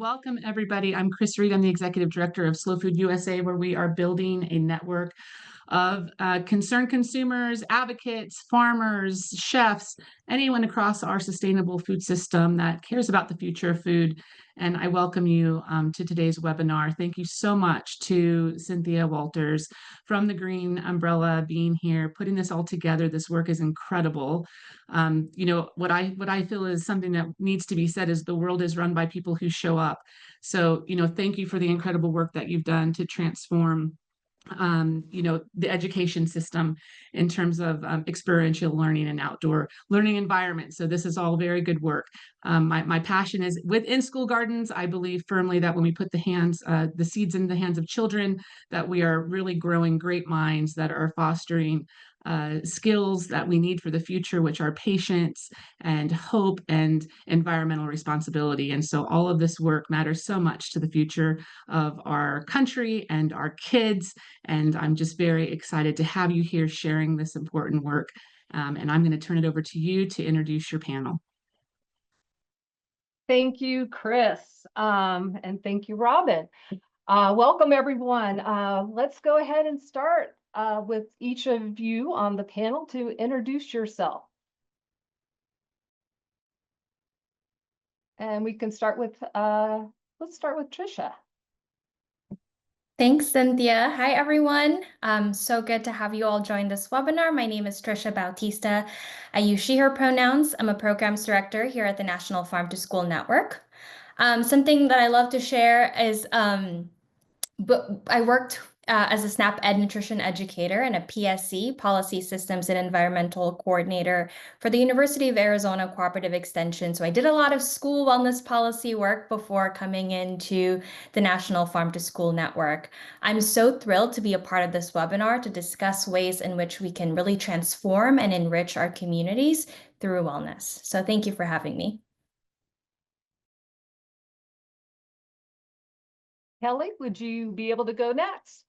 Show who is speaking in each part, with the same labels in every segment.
Speaker 1: Welcome, everybody. I'm Chris Reed. I'm the Executive Director of Slow Food USA, where we are building a network of concerned consumers, advocates, farmers, chefs, anyone across our sustainable food system that cares about the future of food. And I welcome you to today's webinar. Thank you so much to Cynthia Walters from the Green Umbrella being here, putting this all together. This work is incredible. What I feel is something that needs to be said is the world is run by people who show up. So, thank you for the incredible work that you've done to transform the education system in terms of experiential learning and outdoor learning environments. So this is all very good work. My passion is within school gardens. I believe firmly that when we put the seeds in the hands of children, that we are really growing great minds that are fostering skills that we need for the future, which are patience and hope and environmental responsibility. And so all of this work matters so much to the future of our country and our kids. And I'm just very excited to have you here sharing this important work. And I'm going to turn it over to you to introduce your panel.
Speaker 2: Thank you, Chris. And thank you, Robin. Welcome, everyone. Let's go ahead and start with each of you on the panel to introduce yourself. And we can start with, let's start with Tricia.
Speaker 3: Thanks, Cynthia. Hi, everyone. So good to have you all join this webinar. My name is Tricia Bautista. I use she, her pronouns. I'm a programs director here at the National Farm to School Network. Something that I love to share is I worked as a SNAP Ed nutrition educator and a PSC, Policy Systems and Environmental Coordinator for the University of Arizona Cooperative Extension. So I did a lot of school wellness policy work before coming into the National Farm to School Network. I'm so thrilled to be a part of this webinar to discuss ways in which we can really transform and enrich our communities through wellness. So thank you for having me.
Speaker 2: Kelly, would you be able to go next?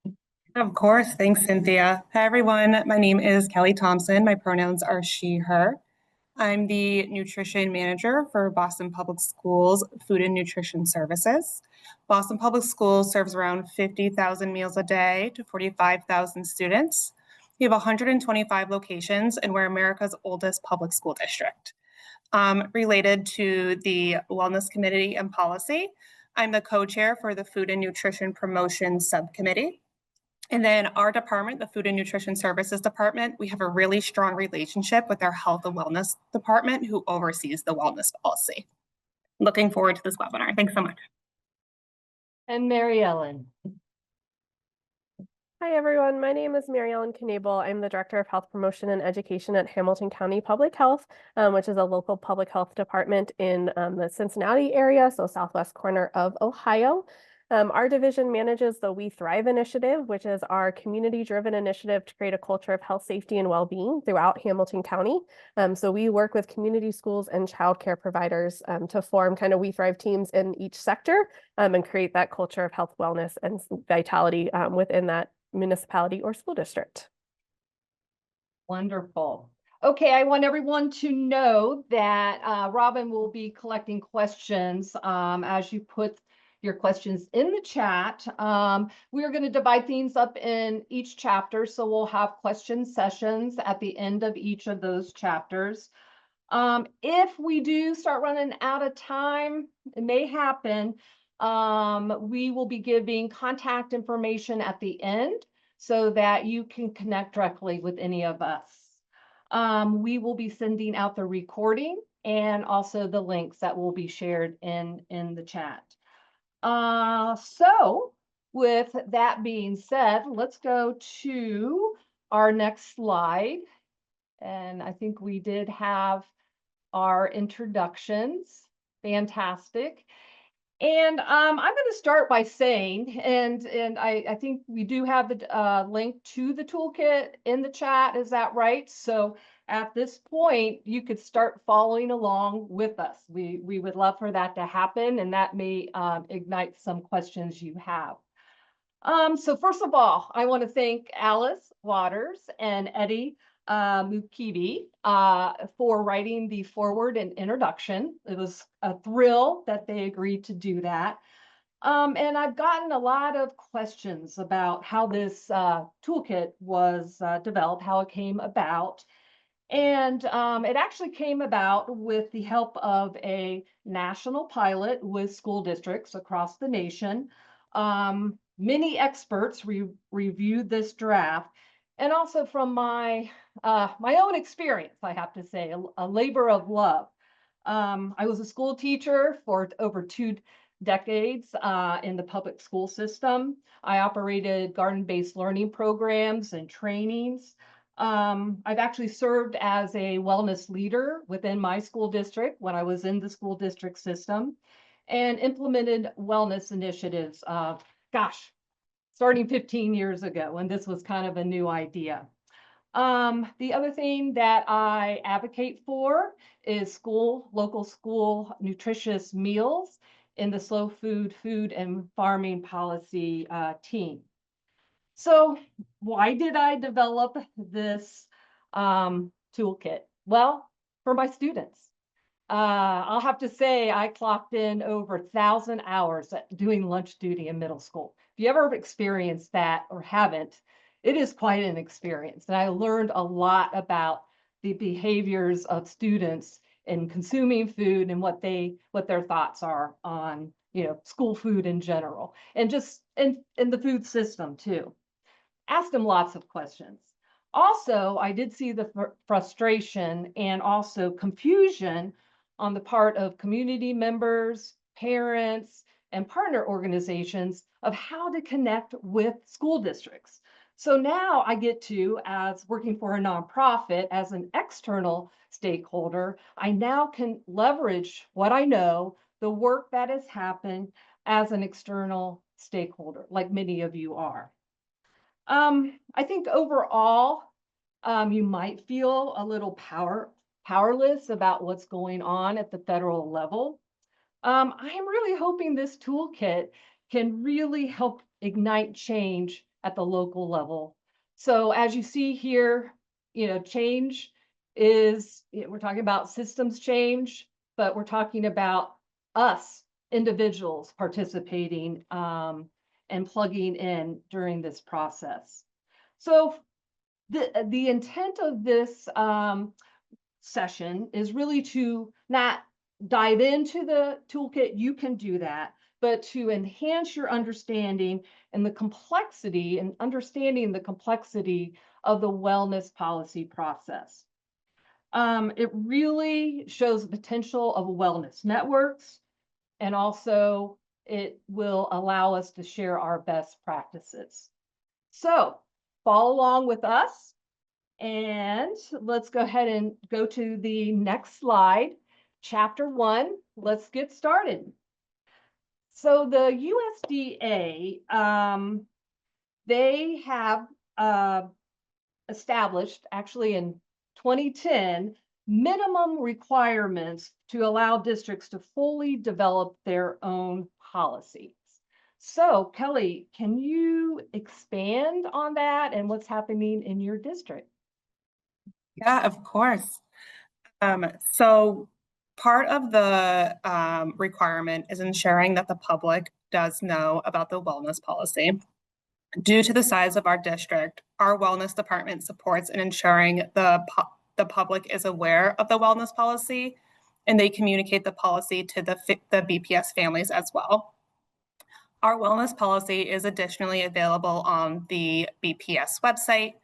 Speaker 4: Of course. Thanks, Cynthia. Hi, everyone. My name is Kelly Thompson. My pronouns are she, her. I'm the nutrition manager for Boston Public Schools Food and Nutrition Services. Boston Public Schools serves around 50,000 meals a day to 45,000 students. We have 125 locations, and we're America's oldest public school district. Related to the Wellness Committee and Policy, I'm the co-chair for the Food and Nutrition Promotion Subcommittee. And then our department, the Food and Nutrition Services Department, we have a really strong relationship with our Health and Wellness Department, who oversees the wellness policy. Looking forward to this webinar. Thanks so much.
Speaker 2: And Mary Ellen.
Speaker 5: Hi, everyone. My name is Mary Ellen Knabel. I'm the Director of Health Promotion and Education at Hamilton County Public Health, which is a local public health department in the Cincinnati area, so southwest corner of Ohio. Our division manages the We Thrive initiative, which is our community-driven initiative to create a culture of health, safety, and well-being throughout Hamilton County. So we work with community schools and childcare providers to form kind of We Thrive teams in each sector and create that culture of health, wellness, and vitality within that municipality or school district.
Speaker 2: Wonderful. Okay, I want everyone to know that Robin will be collecting questions as you put your questions in the chat. We are going to divide things up in each chapter, so we'll have question sessions at the end of each of those chapters. If we do start running out of time, it may happen. We will be giving contact information at the end so that you can connect directly with any of us. We will be sending out the recording and also the links that will be shared in the chat. So with that being said, let's go to our next slide. And I think we did have our introductions. Fantastic. And I'm going to start by saying, and I think we do have the link to the toolkit in the chat. Is that right? So at this point, you could start following along with us. We would love for that to happen, and that may ignite some questions you have. So first of all, I want to thank Alice Waters and Eddie Mukibi for writing the foreword and introduction. It was a thrill that they agreed to do that. And I've gotten a lot of questions about how this toolkit was developed, how it came about. And it actually came about with the help of a national pilot with school districts across the nation. Many experts reviewed this draft, and also from my own experience, I have to say, a labor of love. I was a school teacher for over 2 decades in the public school system. I operated garden-based learning programs and trainings. I've actually served as a wellness leader within my school district when I was in the school district system and implemented wellness initiatives, starting 15 years ago, and this was kind of a new idea. The other thing that I advocate for is local school nutritious meals in the slow food and farming policy team. So why did I develop this toolkit? Well, for my students. I'll have to say I clocked in over 1,000 hours doing lunch duty in middle school. If you ever experienced that or haven't, it is quite an experience. And I learned a lot about the behaviors of students in consuming food and what their thoughts are on, school food in general, and just in the food system too. Asked them lots of questions. Also, I did see the frustration and also confusion on the part of community members, parents, and partner organizations of how to connect with school districts. So now I get to, as working for a nonprofit, as an external stakeholder, I now can leverage what I know, the work that has happened as an external stakeholder, like many of you are. I think overall, you might feel a little powerless about what's going on at the federal level. I'm really hoping this toolkit can really help ignite change at the local level. So as you see here, change is, we're talking about systems change, but we're talking about us, individuals participating and plugging in during this process. So the intent of this session is really to not dive into the toolkit, you can do that, but to enhance your understanding and the complexity and understanding the complexity of the wellness policy process. It really shows the potential of wellness networks, and also it will allow us to share our best practices. So follow along with us, and let's go ahead and go to the next slide. Chapter 1, let's get started. So the USDA, they have established, actually in 2010, minimum requirements to allow districts to fully develop their own policies. So Kelly, can you expand on that and what's happening in your district?
Speaker 4: Yeah, of course. So part of the requirement is ensuring that the public does know about the wellness policy. Due to the size of our district, our wellness department supports in ensuring the public is aware of the wellness policy, and they communicate the policy to the BPS families as well. Our wellness policy is additionally available on the BPS website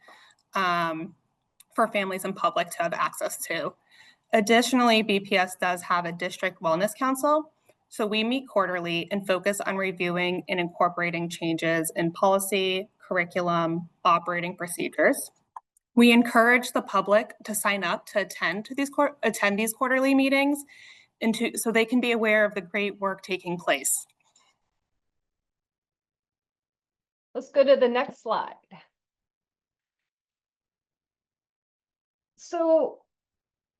Speaker 4: for families and public to have access to. Additionally, BPS does have a district wellness council. So we meet quarterly and focus on reviewing and incorporating changes in policy, curriculum, operating procedures. We encourage the public to sign up to attend these quarterly meetings so they can be aware of the great work taking place.
Speaker 2: Let's go to the next slide. So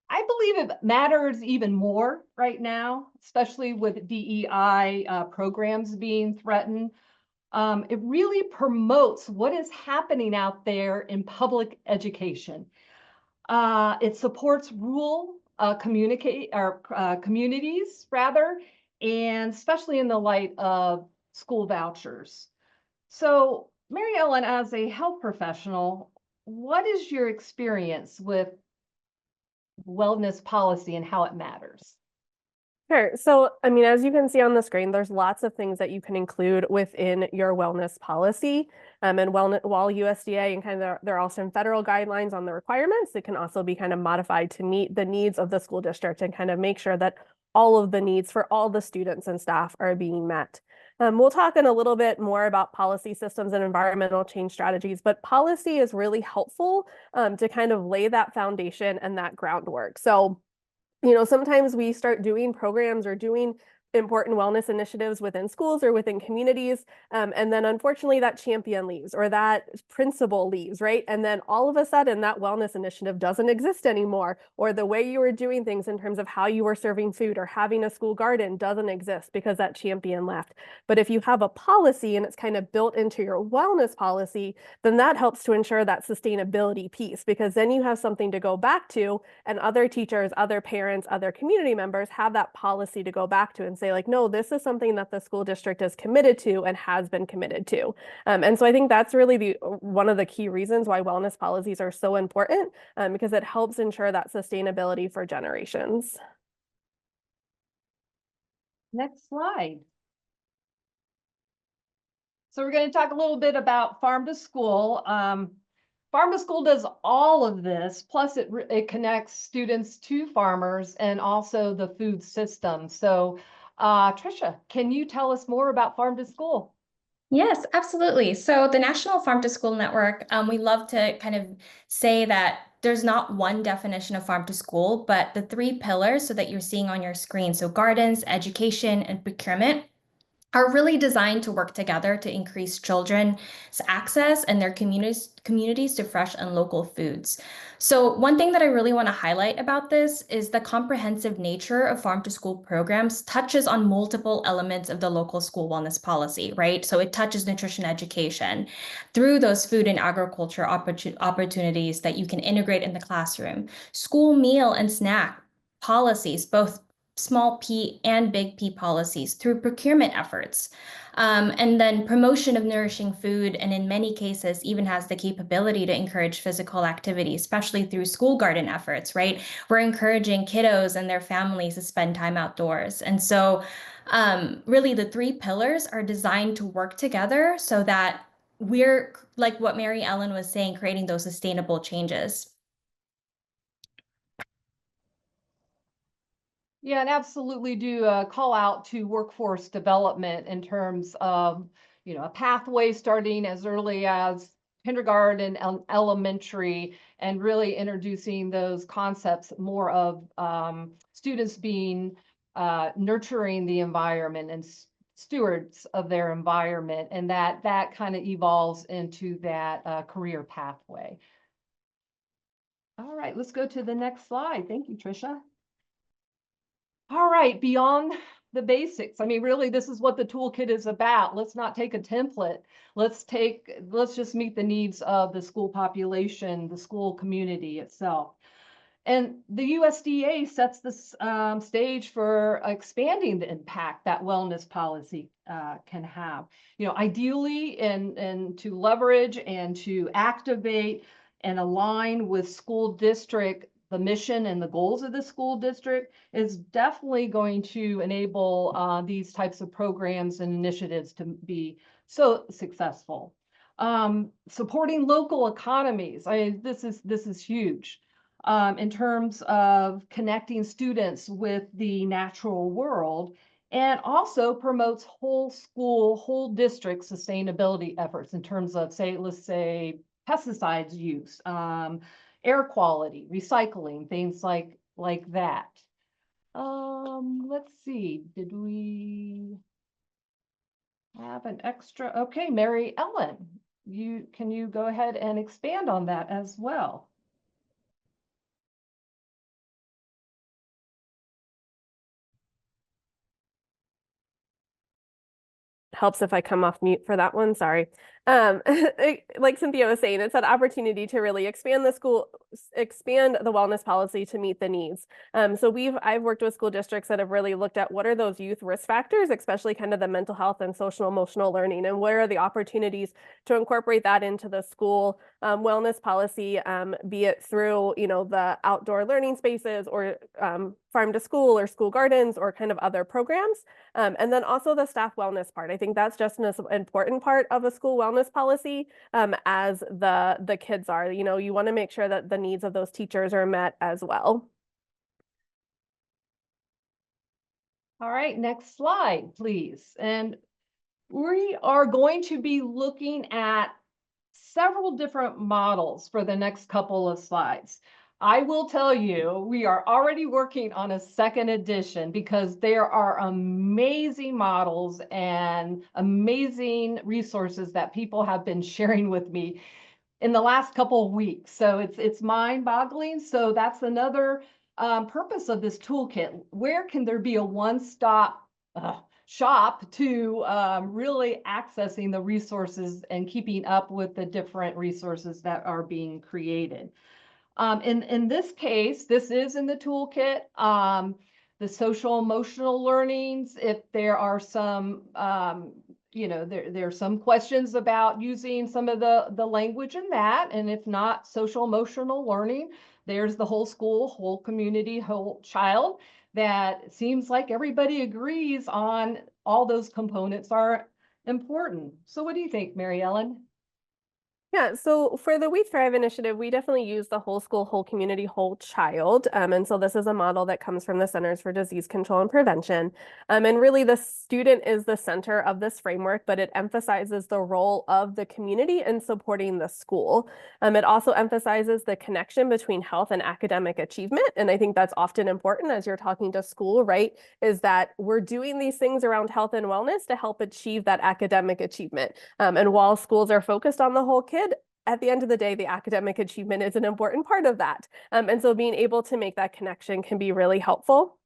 Speaker 2: I believe it matters even more right now, especially with DEI programs being threatened. It really promotes what is happening out there in public education. It supports rural communities rather, and especially in the light of school vouchers. So, Mary Ellen, as a health professional, what is your experience with wellness policy and how it matters?
Speaker 5: Sure. So, I mean, as you can see on the screen, there's lots of things that you can include within your wellness policy. And while USDA and there are also some federal guidelines on the requirements, it can also be kind of modified to meet the needs of the school district and kind of make sure that all of the needs for all the students and staff are being met. We'll talk in a little bit more about policy systems and environmental change strategies, but policy is really helpful to kind of lay that foundation and that groundwork. So, sometimes we start doing programs or doing important wellness initiatives within schools or within communities. And then unfortunately that champion leaves or that principal leaves, right? And then all of a sudden that wellness initiative doesn't exist anymore, or the way you were doing things in terms of how you were serving food or having a school garden doesn't exist because that champion left. But if you have a policy and it's kind of built into your wellness policy, then that helps to ensure that sustainability piece, because then you have something to go back to, and other teachers, other parents, other community members have that policy to go back to and say, like, no, this is something that the school district is committed to and has been committed to. And so I think that's really one of the key reasons why wellness policies are so important, because it helps ensure that sustainability for generations.
Speaker 2: Next slide. So we're going to talk a little bit about Farm to School. Farm to School does all of this, plus it connects students to farmers and also the food system. So Tricia, can you tell us more about Farm to School?
Speaker 3: Yes, absolutely. So the National Farm to School Network, we love to kind of say that there's not one definition of farm to school, but the three pillars so that you're seeing on your screen. So gardens, education, and procurement are really designed to work together to increase children's access and their communities to fresh and local foods. So one thing that I really want to highlight about this is the comprehensive nature of farm to school programs touches on multiple elements of the local school wellness policy, right? So it touches nutrition education through those food and agriculture opportunities that you can integrate in the classroom, school meal and snack policies, both small P and big P policies through procurement efforts. And then promotion of nourishing food, and in many cases even has the capability to encourage physical activity, especially through school garden efforts, right? We're encouraging kiddos and their families to spend time outdoors. And so really the three pillars are designed to work together so that we're, like what Mary Ellen was saying, creating those sustainable changes.
Speaker 2: Yeah, and absolutely do call out to workforce development in terms of, a pathway starting as early as kindergarten and elementary, and really introducing those concepts more of students being nurturing the environment and stewards of their environment, and that kind of evolves into that career pathway. All right, let's go to the next slide. Thank you, Tricia. All right, beyond the basics. I mean, really, this is what the toolkit is about. Let's not take a template. Let's just meet the needs of the school population, the school community itself. And the USDA sets this stage for expanding the impact that wellness policy can have. Ideally, and to leverage and to activate and align with school district, the mission and the goals of the school district is definitely going to enable these types of programs and initiatives to be so successful. Supporting local economies. This is huge. In terms of connecting students with the natural world, and also promotes whole school, whole district sustainability efforts in terms of, let's say pesticides use, air quality, recycling, things like that. Let's see, did we have an extra? Okay, Mary Ellen, can you go ahead and expand on that as well?
Speaker 5: Helps if I come off mute for that one, sorry. Like Cynthia was saying, it's that opportunity to really expand the wellness policy to meet the needs. So I've worked with school districts that have really looked at what are those youth risk factors, especially kind of the mental health and social emotional learning, and where are the opportunities to incorporate that into the school wellness policy, be it through, the outdoor learning spaces or farm to school or school gardens or kind of other programs. And then also the staff wellness part. I think that's just an important part of a school wellness policy as the kids are. You want to make sure that the needs of those teachers are met as well.
Speaker 2: All right, next slide, please. And we are going to be looking at several different models for the next couple of slides. I will tell you, we are already working on a second edition because there are amazing models and amazing resources that people have been sharing with me in the last couple of weeks. So it's mind-boggling. So that's another purpose of this toolkit. Where can there be a one-stop shop to really accessing the resources and keeping up with the different resources that are being created? In this case, this is in the toolkit. The social emotional learnings, if there are some, there's some questions about using some of the language in that. And if not social emotional learning, there's the whole school, whole community, whole child. That seems like everybody agrees on all those components are important. So what do you think, Mary Ellen?
Speaker 5: Yeah, so for the We Thrive initiative, we definitely use the whole school, whole community, whole child. And so this is a model that comes from the Centers for Disease Control and Prevention. And really the student is the center of this framework, but it emphasizes the role of the community in supporting the school. It also emphasizes the connection between health and academic achievement. And I think that's often important as you're talking to school, right? Is that we're doing these things around health and wellness to help achieve that academic achievement. And while schools are focused on the whole kid, at the end of the day, the academic achievement is an important part of that. And so being able to make that connection can be really helpful.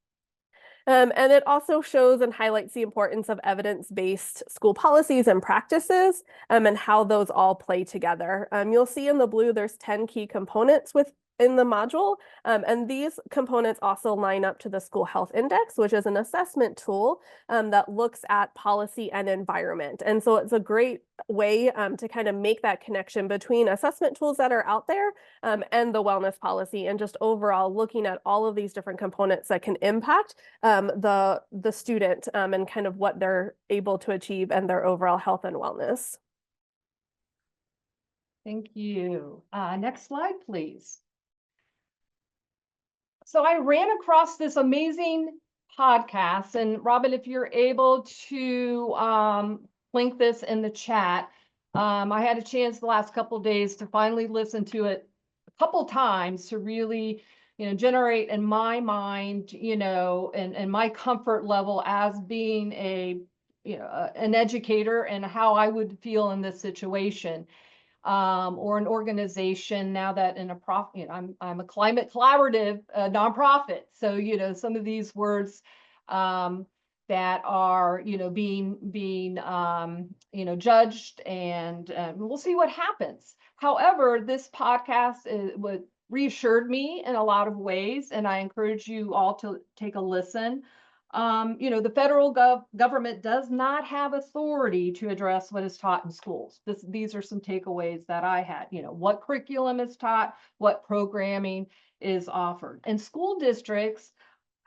Speaker 5: And it also shows and highlights the importance of evidence-based school policies and practices and how those all play together. You'll see in the blue, there's 10 key components in the module. And these components also line up to the School Health Index, which is an assessment tool that looks at policy and environment. And so it's a great way to kind of make that connection between assessment tools that are out there and the wellness policy, and just overall looking at all of these different components that can impact the student and kind of what they're able to achieve and their overall health and wellness.
Speaker 2: Thank you. Next slide, please. So I ran across this amazing podcast, and Robin, if you're able to link this in the chat, I had a chance the last couple of days to finally listen to it a couple times to really, generate in my mind, and my comfort level as being an educator and how I would feel in this situation. Or an organization now that in a profit, I'm a climate collaborative nonprofit. So, some of these words that are, being judged, and we'll see what happens. However, this podcast would reassured me in a lot of ways, and I encourage you all to take a listen. The federal government does not have authority to address what is taught in schools. These are some takeaways that I had. What curriculum is taught, what programming is offered. And school districts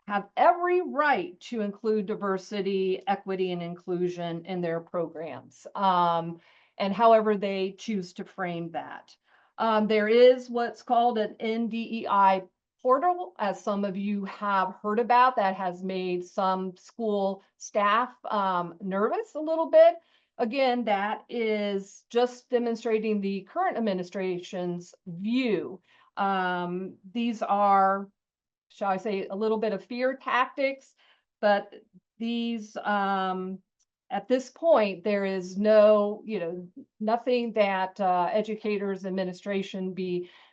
Speaker 2: have every right to include diversity, equity, and inclusion in their programs, and however they choose to frame that. There is what's called an NDEI portal, as some of you have heard about, that has made some school staff nervous a little bit. Again, that is just demonstrating the current administration's view. These are, shall I say, a little bit of fear tactics, but these, at this point, there is no, nothing that educators, administration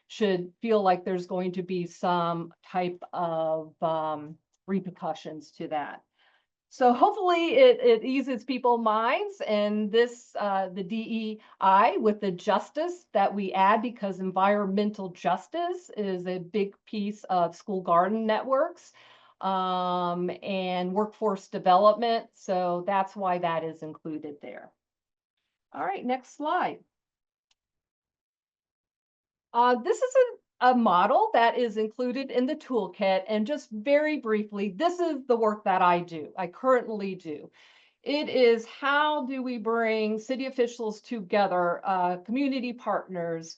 Speaker 2: should feel like there's going to be some type of repercussions to that. So hopefully it eases people's minds, and this the DEI with the justice that we add, because environmental justice is a big piece of school garden networks and workforce development. So that's why that is included there. All right, next slide. This is a model that is included in the toolkit. And just very briefly, this is the work that I currently do. It is how do we bring city officials together, community partners,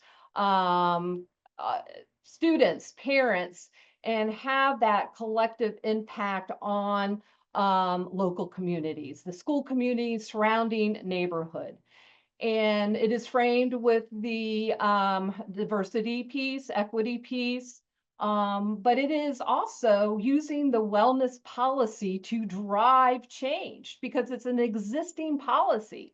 Speaker 2: students, parents, and have that collective impact on local communities, the school community surrounding neighborhood. And it is framed with the diversity piece, equity piece, but it is also using the wellness policy to drive change because it's an existing policy.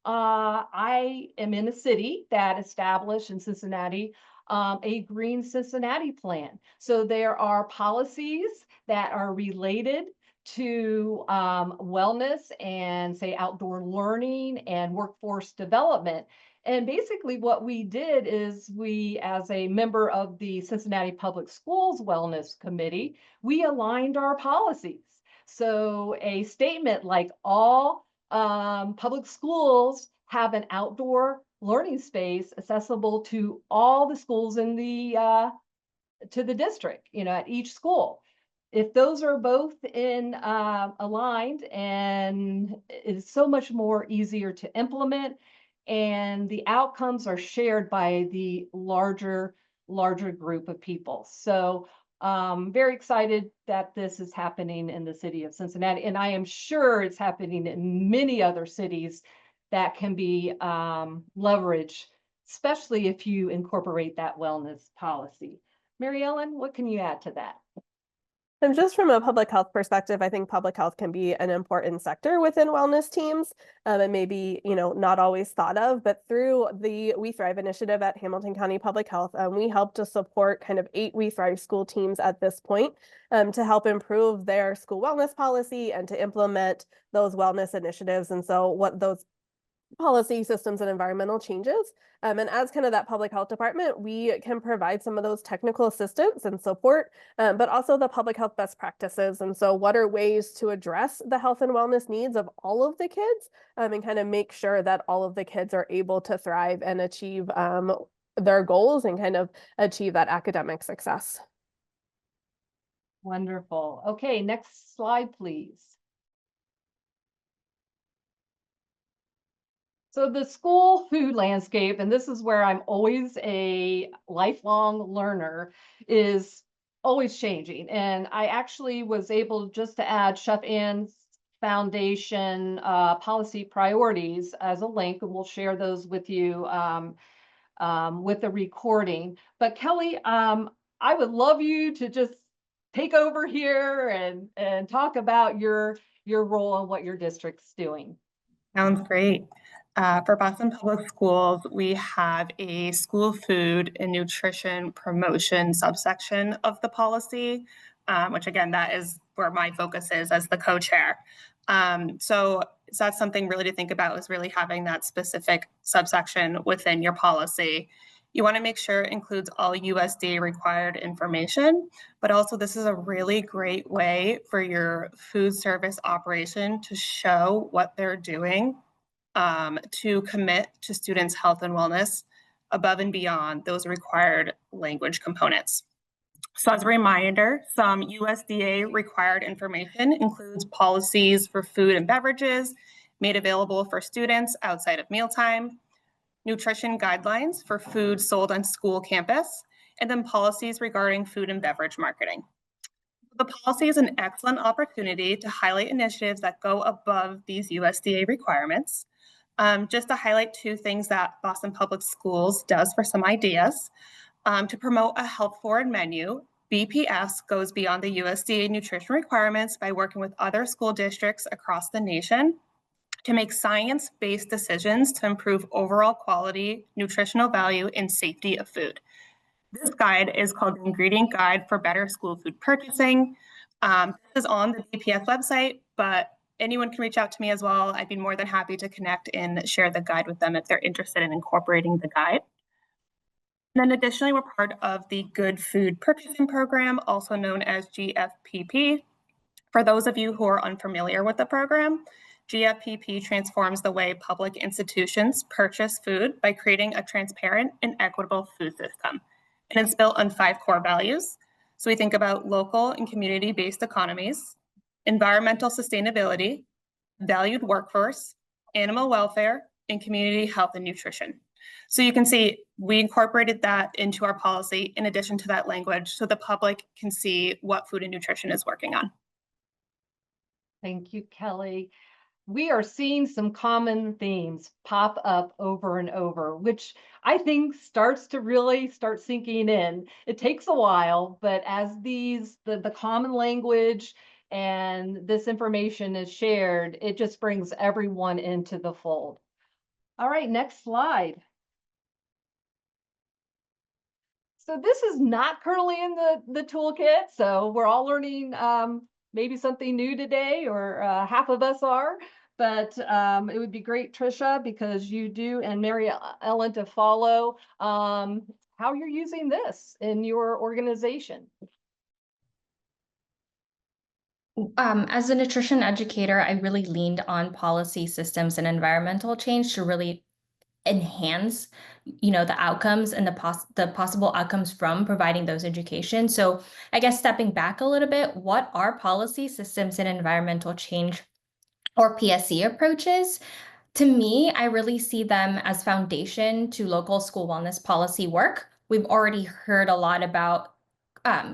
Speaker 2: I am in a city that established in Cincinnati a Green Cincinnati plan. So there are policies that are related to wellness and say outdoor learning and workforce development. And basically what we did is we, as a member of the Cincinnati Public Schools Wellness Committee, we aligned our policies. So a statement like all public schools have an outdoor learning space accessible to all the schools in the to the district, at each school. If those are both in aligned, and it's so much more easier to implement, and the outcomes are shared by the larger group of people. So very excited that this is happening in the city of Cincinnati, and I am sure it's happening in many other cities that can be leveraged, especially if you incorporate that wellness policy. Mary Ellen, what can you add to that?
Speaker 5: And just from a public health perspective, I think public health can be an important sector within wellness teams, and maybe, not always thought of, but through the We Thrive initiative at Hamilton County Public Health, we help to support kind of 8 We Thrive school teams at this point to help improve their school wellness policy and to implement those wellness initiatives. And so what those policy, systems, and environmental changes. And as kind of that public health department, we can provide some of those technical assistance and support, but also the public health best practices. And so what are ways to address the health and wellness needs of all of the kids and kind of make sure that all of the kids are able to thrive and achieve their goals and kind of achieve that academic success.
Speaker 2: Wonderful. Okay, next slide, please. So the school food landscape, and this is where I'm always a lifelong learner, is always changing. And I actually was able just to add Chef Ann's Foundation policy priorities as a link, and we'll share those with you with the recording. But Kelly, I would love you to just take over here and talk about your role and what your district's doing.
Speaker 4: Sounds great. For Boston Public Schools, we have a school food and nutrition promotion subsection of the policy, which again, that is where my focus is as the co-chair. So that's something really to think about, is really having that specific subsection within your policy. You want to make sure it includes all USDA required information, but also this is a really great way for your food service operation to show what they're doing to commit to students' health and wellness above and beyond those required language components. So as a reminder, some USDA required information includes policies for food and beverages made available for students outside of mealtime, nutrition guidelines for food sold on school campus, and then policies regarding food and beverage marketing. The policy is an excellent opportunity to highlight initiatives that go above these USDA requirements. Just to highlight 2 things that Boston Public Schools does for some ideas. To promote a health-forward menu, BPS goes beyond the USDA nutrition requirements by working with other school districts across the nation to make science-based decisions to improve overall quality, nutritional value, and safety of food. This guide is called the Ingredient Guide for Better School Food Purchasing. This is on the BPS website, but anyone can reach out to me as well. I'd be more than happy to connect and share the guide with them if they're interested in incorporating the guide. And then additionally, we're part of the Good Food Purchasing Program, also known as GFPP. For those of you who are unfamiliar with the program, GFPP transforms the way public institutions purchase food by creating a transparent and equitable food system. And it's built on 5 core values. So we think about local and community-based economies, environmental sustainability, valued workforce, animal welfare, and community health and nutrition. So you can see we incorporated that into our policy in addition to that language so the public can see what food and nutrition is working on.
Speaker 2: Thank you, Kelly. We are seeing some common themes pop up over and over, which I think starts to really start sinking in. It takes a while, but as the common language and this information is shared, it just brings everyone into the fold. All right, next slide. So this is not currently in the toolkit, so we're all learning maybe something new today, or half of us are. But it would be great, Trisha, because you do, and Mary Ellen, to follow how you're using this in your organization.
Speaker 3: As a nutrition educator, I really leaned on policy systems and environmental change to really enhance, the outcomes and the possible outcomes from providing those education. So I guess stepping back a little bit, what are policy systems and environmental change, or PSC approaches? To me, I really see them as foundation to local school wellness policy work. We've already heard a lot about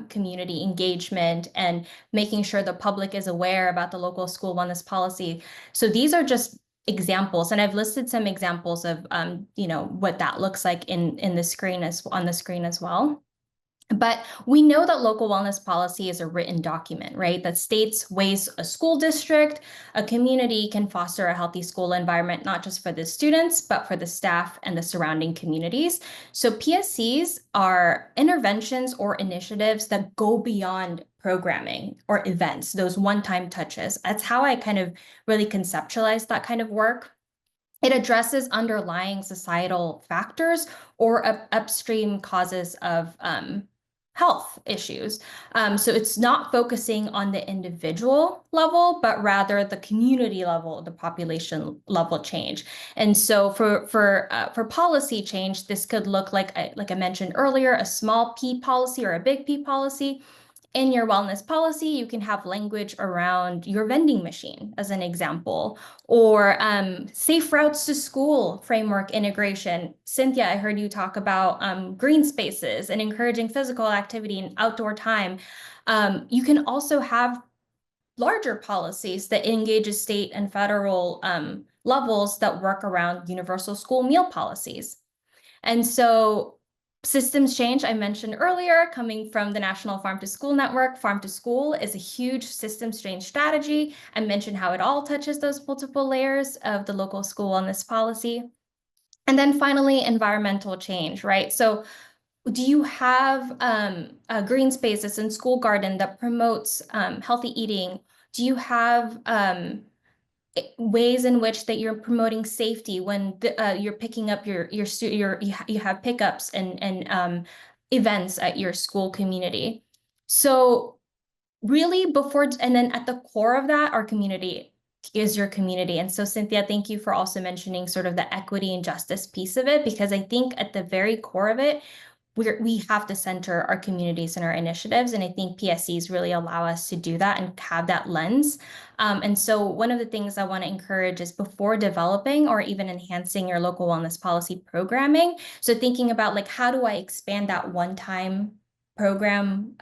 Speaker 3: community engagement and making sure the public is aware about the local school wellness policy. So these are just examples, and I've listed some examples of what that looks like in the screen on the screen as well. But we know that local wellness policy is a written document, right? That states ways a school district, a community can foster a healthy school environment, not just for the students, but for the staff and the surrounding communities. So PSCs are interventions or initiatives that go beyond programming or events, those one-time touches. That's how I kind of really conceptualize that kind of work. It addresses underlying societal factors or upstream causes of health issues. So it's not focusing on the individual level, but rather the community level, the population level change. And so for policy change, this could look like I mentioned earlier, a small P policy or a big P policy. In your wellness policy, you can have language around your vending machine, as an example, or safe routes to school framework integration. Cynthia, I heard you talk about green spaces and encouraging physical activity and outdoor time. You can also have larger policies that engages state and federal levels that work around universal school meal policies. And so systems change, I mentioned earlier, coming from the National Farm to School Network. Farm to School is a huge systems change strategy. I mentioned how it all touches those multiple layers of the local school wellness policy. And then finally, environmental change, right? So do you have a green spaces and school garden that promotes healthy eating? Do you have ways in which that you're promoting safety when you're picking up you have pickups and events at your school community? So really and then at the core of that, our community is your community. And so Cynthia, thank you for also mentioning sort of the equity and justice piece of it, because I think at the very core of it, we have to center our communities and our initiatives. And I think PSCs really allow us to do that and have that lens. And so one of the things I want to encourage is before developing or even enhancing your local wellness policy programming. So thinking about like, how do I expand that one-time program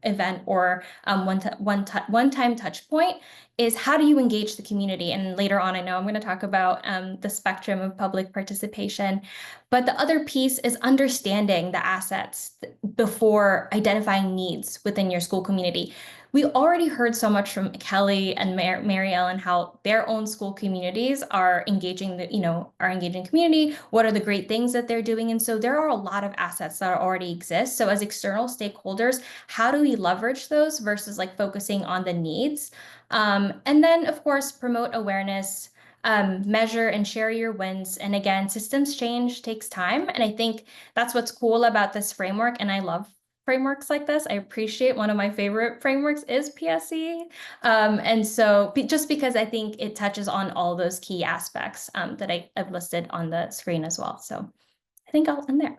Speaker 3: event or one-time touch point, is how do you engage the community? And later on, I know I'm going to talk about the spectrum of public participation. But the other piece is understanding the assets before identifying needs within your school community. We already heard so much from Kelly and Mary Ellen how their own school communities are engaging community. What are the great things that they're doing? And so there are a lot of assets that already exist. So as external stakeholders, how do we leverage those versus like focusing on the needs? And then, of course, promote awareness, measure and share your wins. And again, systems change takes time. And I think that's what's cool about this framework. And I love frameworks like this. I appreciate one of my favorite frameworks is PSE. And so just because I think it touches on all those key aspects that I've listed on the screen as well. So I think I'll end there.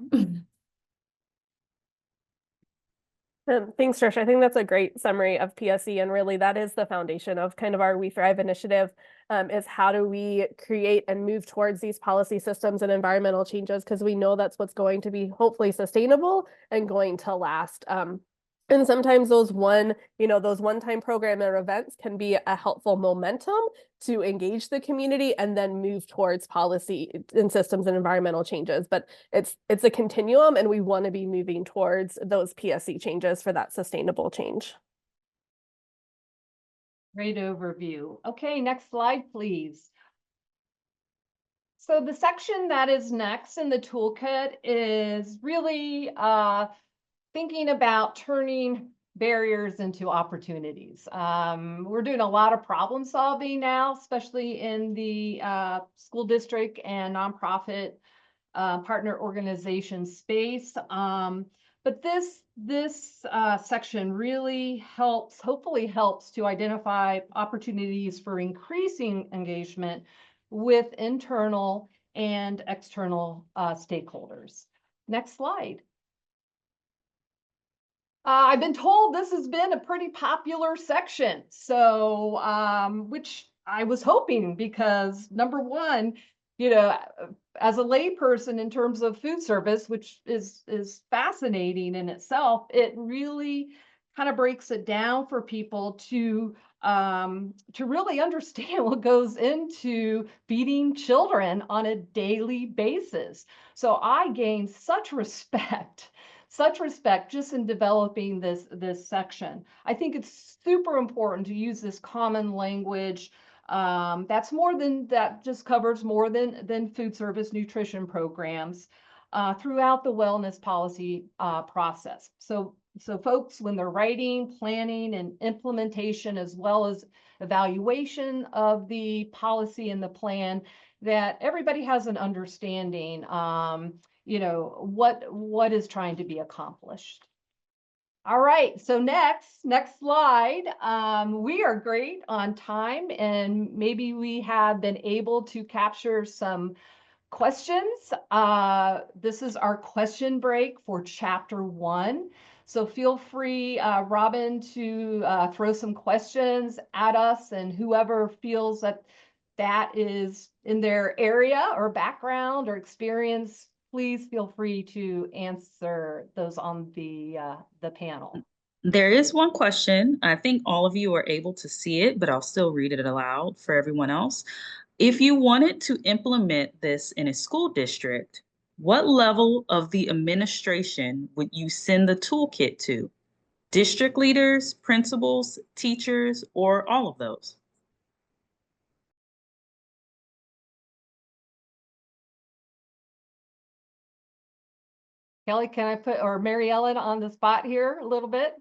Speaker 5: Thanks, Trish. I think that's a great summary of PSE, and really that is the foundation of kind of our We Thrive initiative, is how do we create and move towards these policy systems and environmental changes, because we know that's what's going to be hopefully sustainable and going to last. And sometimes those one-time program or events can be a helpful momentum to engage the community and then move towards policy and systems and environmental changes. But it's a continuum, and we want to be moving towards those PSE changes for that sustainable change.
Speaker 2: Great overview. Okay, next slide, please. So the section that is next in the toolkit is really thinking about turning barriers into opportunities. We're doing a lot of problem solving now, especially in the school district and nonprofit partner organization space. But this section really hopefully helps to identify opportunities for increasing engagement with internal and external stakeholders. Next slide. I've been told this has been a pretty popular section, so which I was hoping, because number one, as a layperson in terms of food service, which is fascinating in itself, it really kind of breaks it down for people to really understand what goes into feeding children on a daily basis. So I gained such respect just in developing this section. I think it's super important to use this common language that just covers more than food service nutrition programs throughout the wellness policy process. So folks, when they're writing, planning, and implementation, as well as evaluation of the policy and the plan, that everybody has an understanding what is trying to be accomplished. All right, so next slide. We are great on time, and maybe we have been able to capture some questions. This is our question break for chapter 1. So feel free, Robin, to throw some questions at us, and whoever feels that is in their area or background or experience, please feel free to answer those on the panel.
Speaker 6: There is one question. I think all of you are able to see it, but I'll still read it aloud for everyone else. If you wanted to implement this in a school district, what level of the administration would you send the toolkit to? District leaders, principals, teachers, or all of those?
Speaker 2: Kelly, can I put, or Mary Ellen, on the spot here a little bit?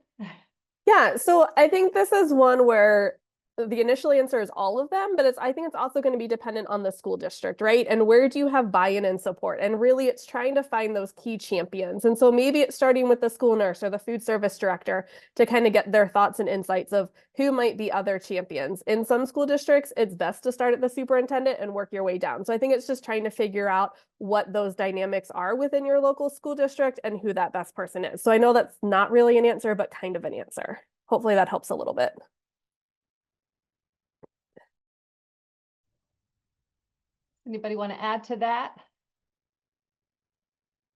Speaker 5: Yeah, so I think this is one where the initial answer is all of them, but I think it's also going to be dependent on the school district, right? And where do you have buy-in and support? And really it's trying to find those key champions. And so maybe it's starting with the school nurse or the food service director to kind of get their thoughts and insights of who might be other champions. In some school districts, it's best to start at the superintendent and work your way down. So I think it's just trying to figure out what those dynamics are within your local school district and who that best person is. So I know that's not really an answer, but kind of an answer. Hopefully that helps a little bit.
Speaker 2: Anybody want to add to that?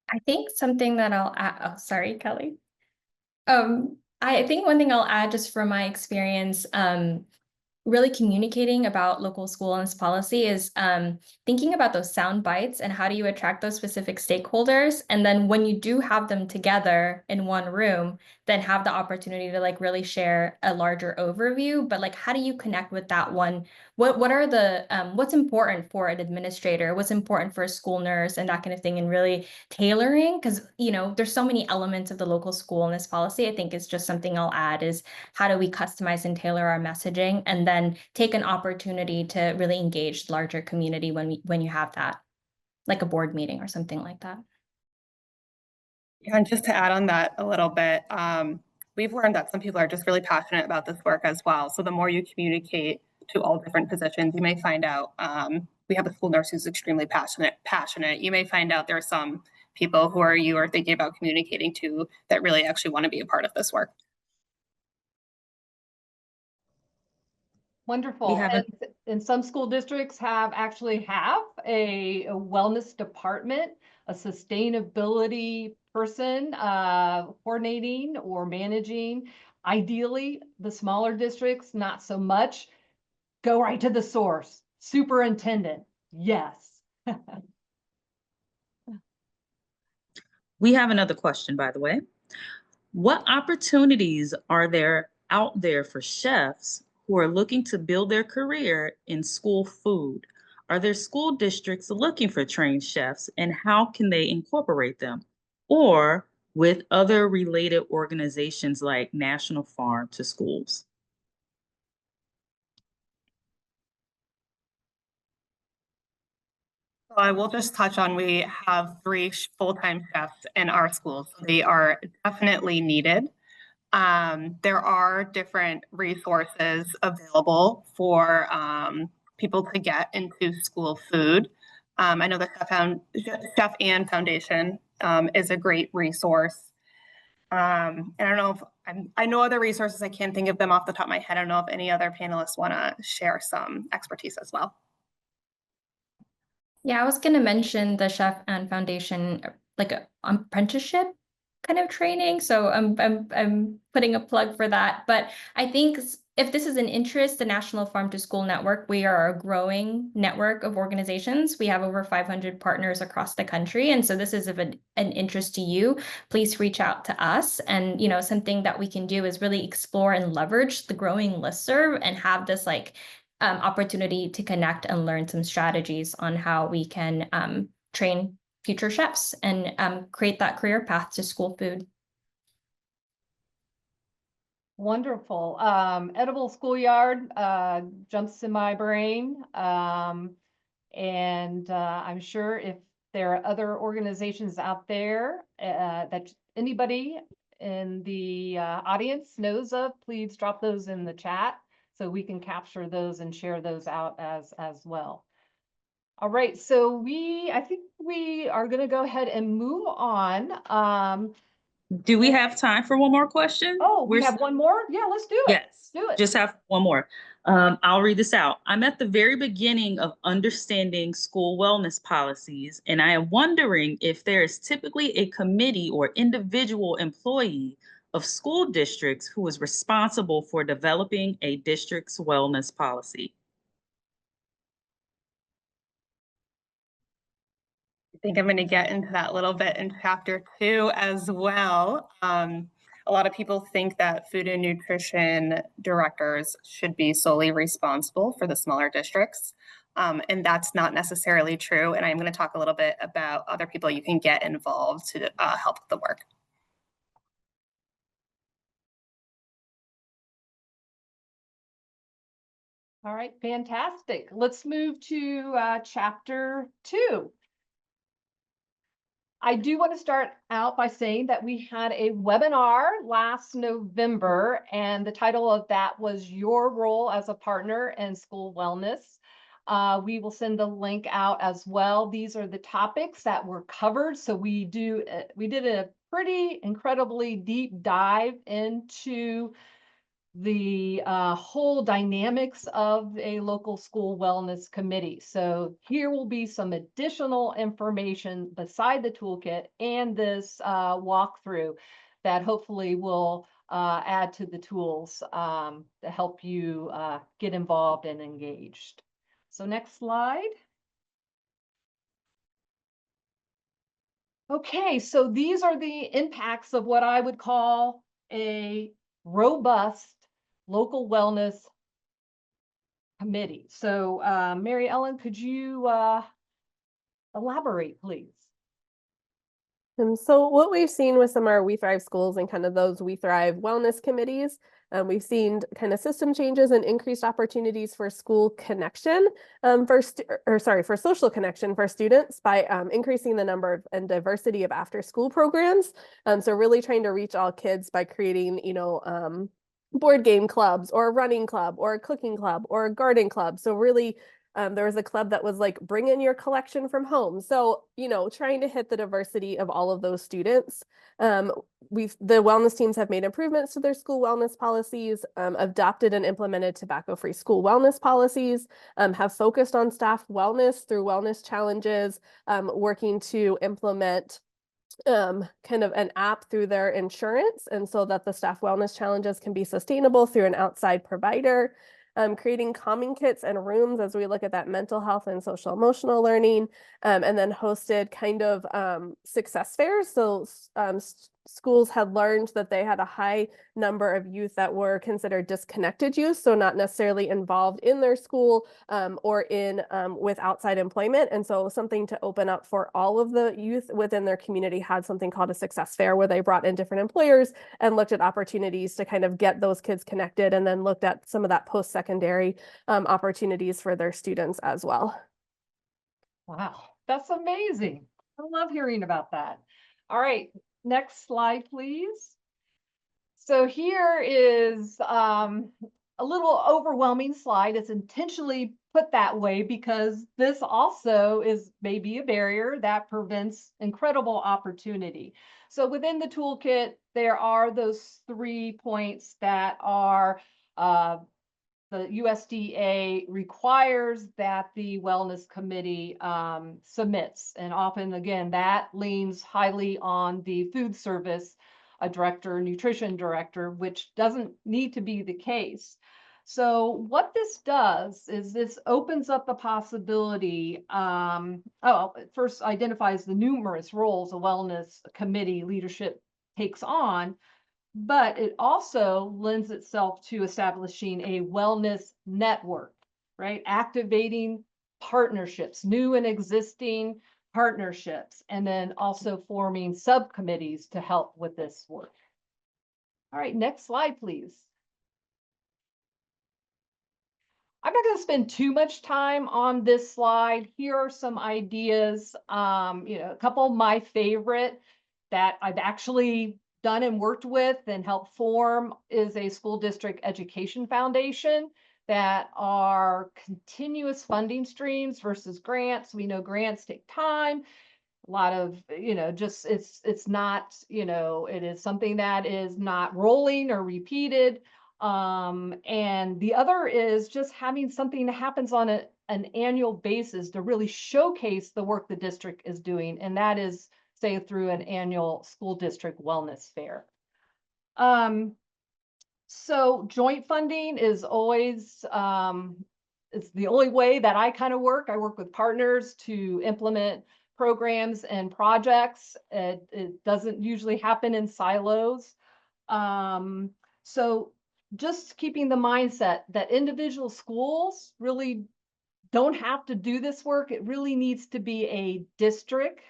Speaker 3: I think something that I'll add, oh, sorry, Kelly. I think one thing I'll add just from my experience, really communicating about local school and its policy is thinking about those sound bites and how do you attract those specific stakeholders. And then when you do have them together in one room, then have the opportunity to like really share a larger overview. But like, how do you connect with that one? What are the what's important for an administrator? What's important for a school nurse and that kind of thing, and really tailoring, because there's so many elements of the local school in this policy. I think it's just something I'll add is how do we customize and tailor our messaging, and then take an opportunity to really engage the larger community when you have that, like a board meeting or something like that.
Speaker 4: Yeah, and just to add on that a little bit, we've learned that some people are just really passionate about this work as well. So the more you communicate to all different positions, you may find out, we have a school nurse who's extremely passionate. You may find out there are some people who you are thinking about communicating to that really actually want to be a part of this work.
Speaker 2: Wonderful. And some school districts actually have a wellness department, a sustainability person coordinating or managing. Ideally, the smaller districts, not so much. Go right to the source. Superintendent, yes.
Speaker 6: We have another question, by the way. What opportunities are there out there for chefs who are looking to build their career in school food? Are there school districts looking for trained chefs, and how can they incorporate them? Or with other related organizations like National Farm to Schools?
Speaker 4: So I will just touch on, we have 3 full-time chefs in our schools. So they are definitely needed. There are different resources available for people to get into school food. I know the Chef and Foundation is a great resource. And I don't know if I know other resources. I can't think of them off the top of my head. I don't know if any other panelists want to share some expertise as well.
Speaker 3: Yeah, I was going to mention the Chef and Foundation, like a apprenticeship kind of training. So I'm putting a plug for that. But I think if this is an interest, the National Farm to School Network, we are a growing network of organizations. We have over 500 partners across the country. And so this is of an interest to you, please reach out to us. And, something that we can do is really explore and leverage the growing listserv and have this like opportunity to connect and learn some strategies on how we can train future chefs and create that career path to school food.
Speaker 2: Wonderful. Edible Schoolyard jumps in my brain. And I'm sure if there are other organizations out there that anybody in the audience knows of, please drop those in the chat so we can capture those and share those out as well. All right, so I think we are going to go ahead and move on.
Speaker 6: Do we have time for one more question?
Speaker 2: Oh, we have one more? Yeah, let's do it.
Speaker 6: Yes,
Speaker 2: Let's do it.
Speaker 6: just have one more. I'll read this out. I'm at the very beginning of understanding school wellness policies, and I am wondering if there is typically a committee or individual employee of school districts who is responsible for developing a district's wellness policy.
Speaker 4: I think I'm going to get into that a little bit in chapter 2 as well. A lot of people think that food and nutrition directors should be solely responsible for the smaller districts. And that's not necessarily true. And I'm going to talk a little bit about other people you can get involved to help with the work.
Speaker 2: All right, fantastic. Let's move to chapter 2. I do want to start out by saying that we had a webinar last November, and the title of that was Your Role as a Partner in School Wellness. We will send the link out as well. These are the topics that were covered. So we did a pretty incredibly deep dive into the whole dynamics of a local school wellness committee. So here will be some additional information beside the toolkit and this walkthrough that hopefully will add to the tools to help you get involved and engaged. So next slide. Okay, so these are the impacts of what I would call a robust local wellness committee. So, Mary Ellen, could you elaborate, please?
Speaker 5: So what we've seen with some of our We Thrive schools and kind of those We Thrive wellness committees, we've seen kind of system changes and increased opportunities for school connection, for social connection for students by increasing the number and diversity of after school programs. So really trying to reach all kids by creating, board game clubs or a running club or a cooking club or a garden club. So really there was a club that was like, bring in your collection from home. So, trying to hit the diversity of all of those students. The wellness teams have made improvements to their school wellness policies, adopted and implemented tobacco-free school wellness policies, have focused on staff wellness through wellness challenges, working to implement kind of an app through their insurance, and so that the staff wellness challenges can be sustainable through an outside provider. Creating calming kits and rooms as we look at that mental health and social emotional learning, and then hosted kind of success fairs. So schools had learned that they had a high number of youth that were considered disconnected youth, so not necessarily involved in their school or in with outside employment. And so something to open up for all of the youth within their community had something called a success fair, where they brought in different employers and looked at opportunities to kind of get those kids connected, and then looked at some of that post-secondary opportunities for their students as well.
Speaker 2: Wow, that's amazing. I love hearing about that. All right, next slide, please. So here is a little overwhelming slide. It's intentionally put that way because this also is maybe a barrier that prevents incredible opportunity. So within the toolkit, there are those 3 points that are the USDA requires that the wellness committee submits. And often, again, that leans highly on the food service director, nutrition director, which doesn't need to be the case. So what this does is this opens up the possibility, it first identifies the numerous roles a wellness committee leadership takes on, but it also lends itself to establishing a wellness network, right? Activating partnerships, new and existing partnerships, and then also forming subcommittees to help with this work. All right, next slide, please. I'm not going to spend too much time on this slide. Here are some ideas, a couple of my favorite that I've actually done and worked with and helped form is a school district education foundation that are continuous funding streams versus grants. We know grants take time. A lot of, just it's not, it is something that is not rolling or repeated. And the other is just having something that happens on an annual basis to really showcase the work the district is doing. And that is, say, through an annual school district wellness fair. So joint funding is always, it's the only way that I kind of work. I work with partners to implement programs and projects. It doesn't usually happen in silos. So just keeping the mindset that individual schools really don't have to do this work. It really needs to be a district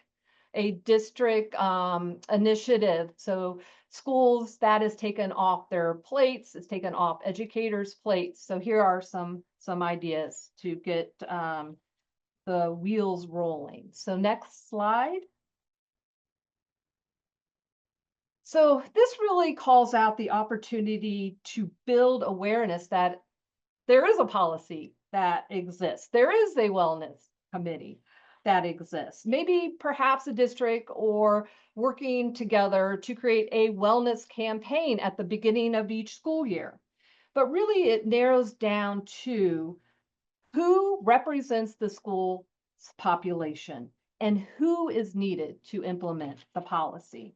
Speaker 2: initiative. So schools, that is taken off their plates, it's taken off educators' plates. So here are some ideas to get the wheels rolling. So next slide. So this really calls out the opportunity to build awareness that there is a policy that exists. There is a wellness committee that exists. Maybe perhaps a district or working together to create a wellness campaign at the beginning of each school year. But really it narrows down to who represents the school's population and who is needed to implement the policy.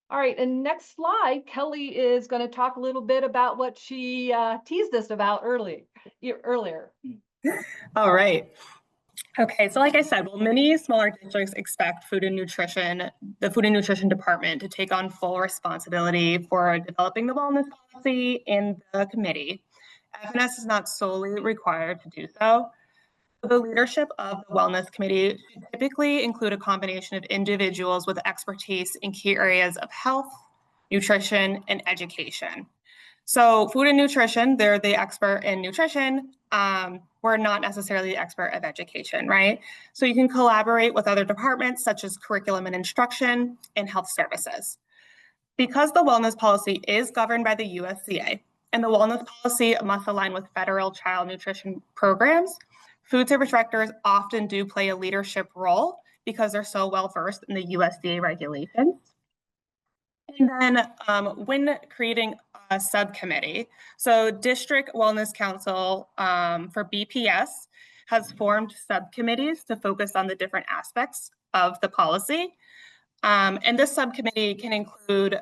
Speaker 2: All right, and next slide, Kelly is going to talk a little bit about what she teased us about earlier.
Speaker 4: All right. Okay, so like I said, well, many smaller districts expect the food and nutrition department to take on full responsibility for developing the wellness policy in the committee. FNS is not solely required to do so. The leadership of the wellness committee should typically include a combination of individuals with expertise in key areas of health, nutrition, and education. So food and nutrition, they're the expert in nutrition. We're not necessarily the expert of education, right? So you can collaborate with other departments such as curriculum and instruction and health services. Because the wellness policy is governed by the USDA and the wellness policy must align with federal child nutrition programs, food service directors often do play a leadership role because they're so well versed in the USDA regulations. And then when creating a subcommittee, so District Wellness Council for BPS has formed subcommittees to focus on the different aspects of the policy. And this subcommittee can include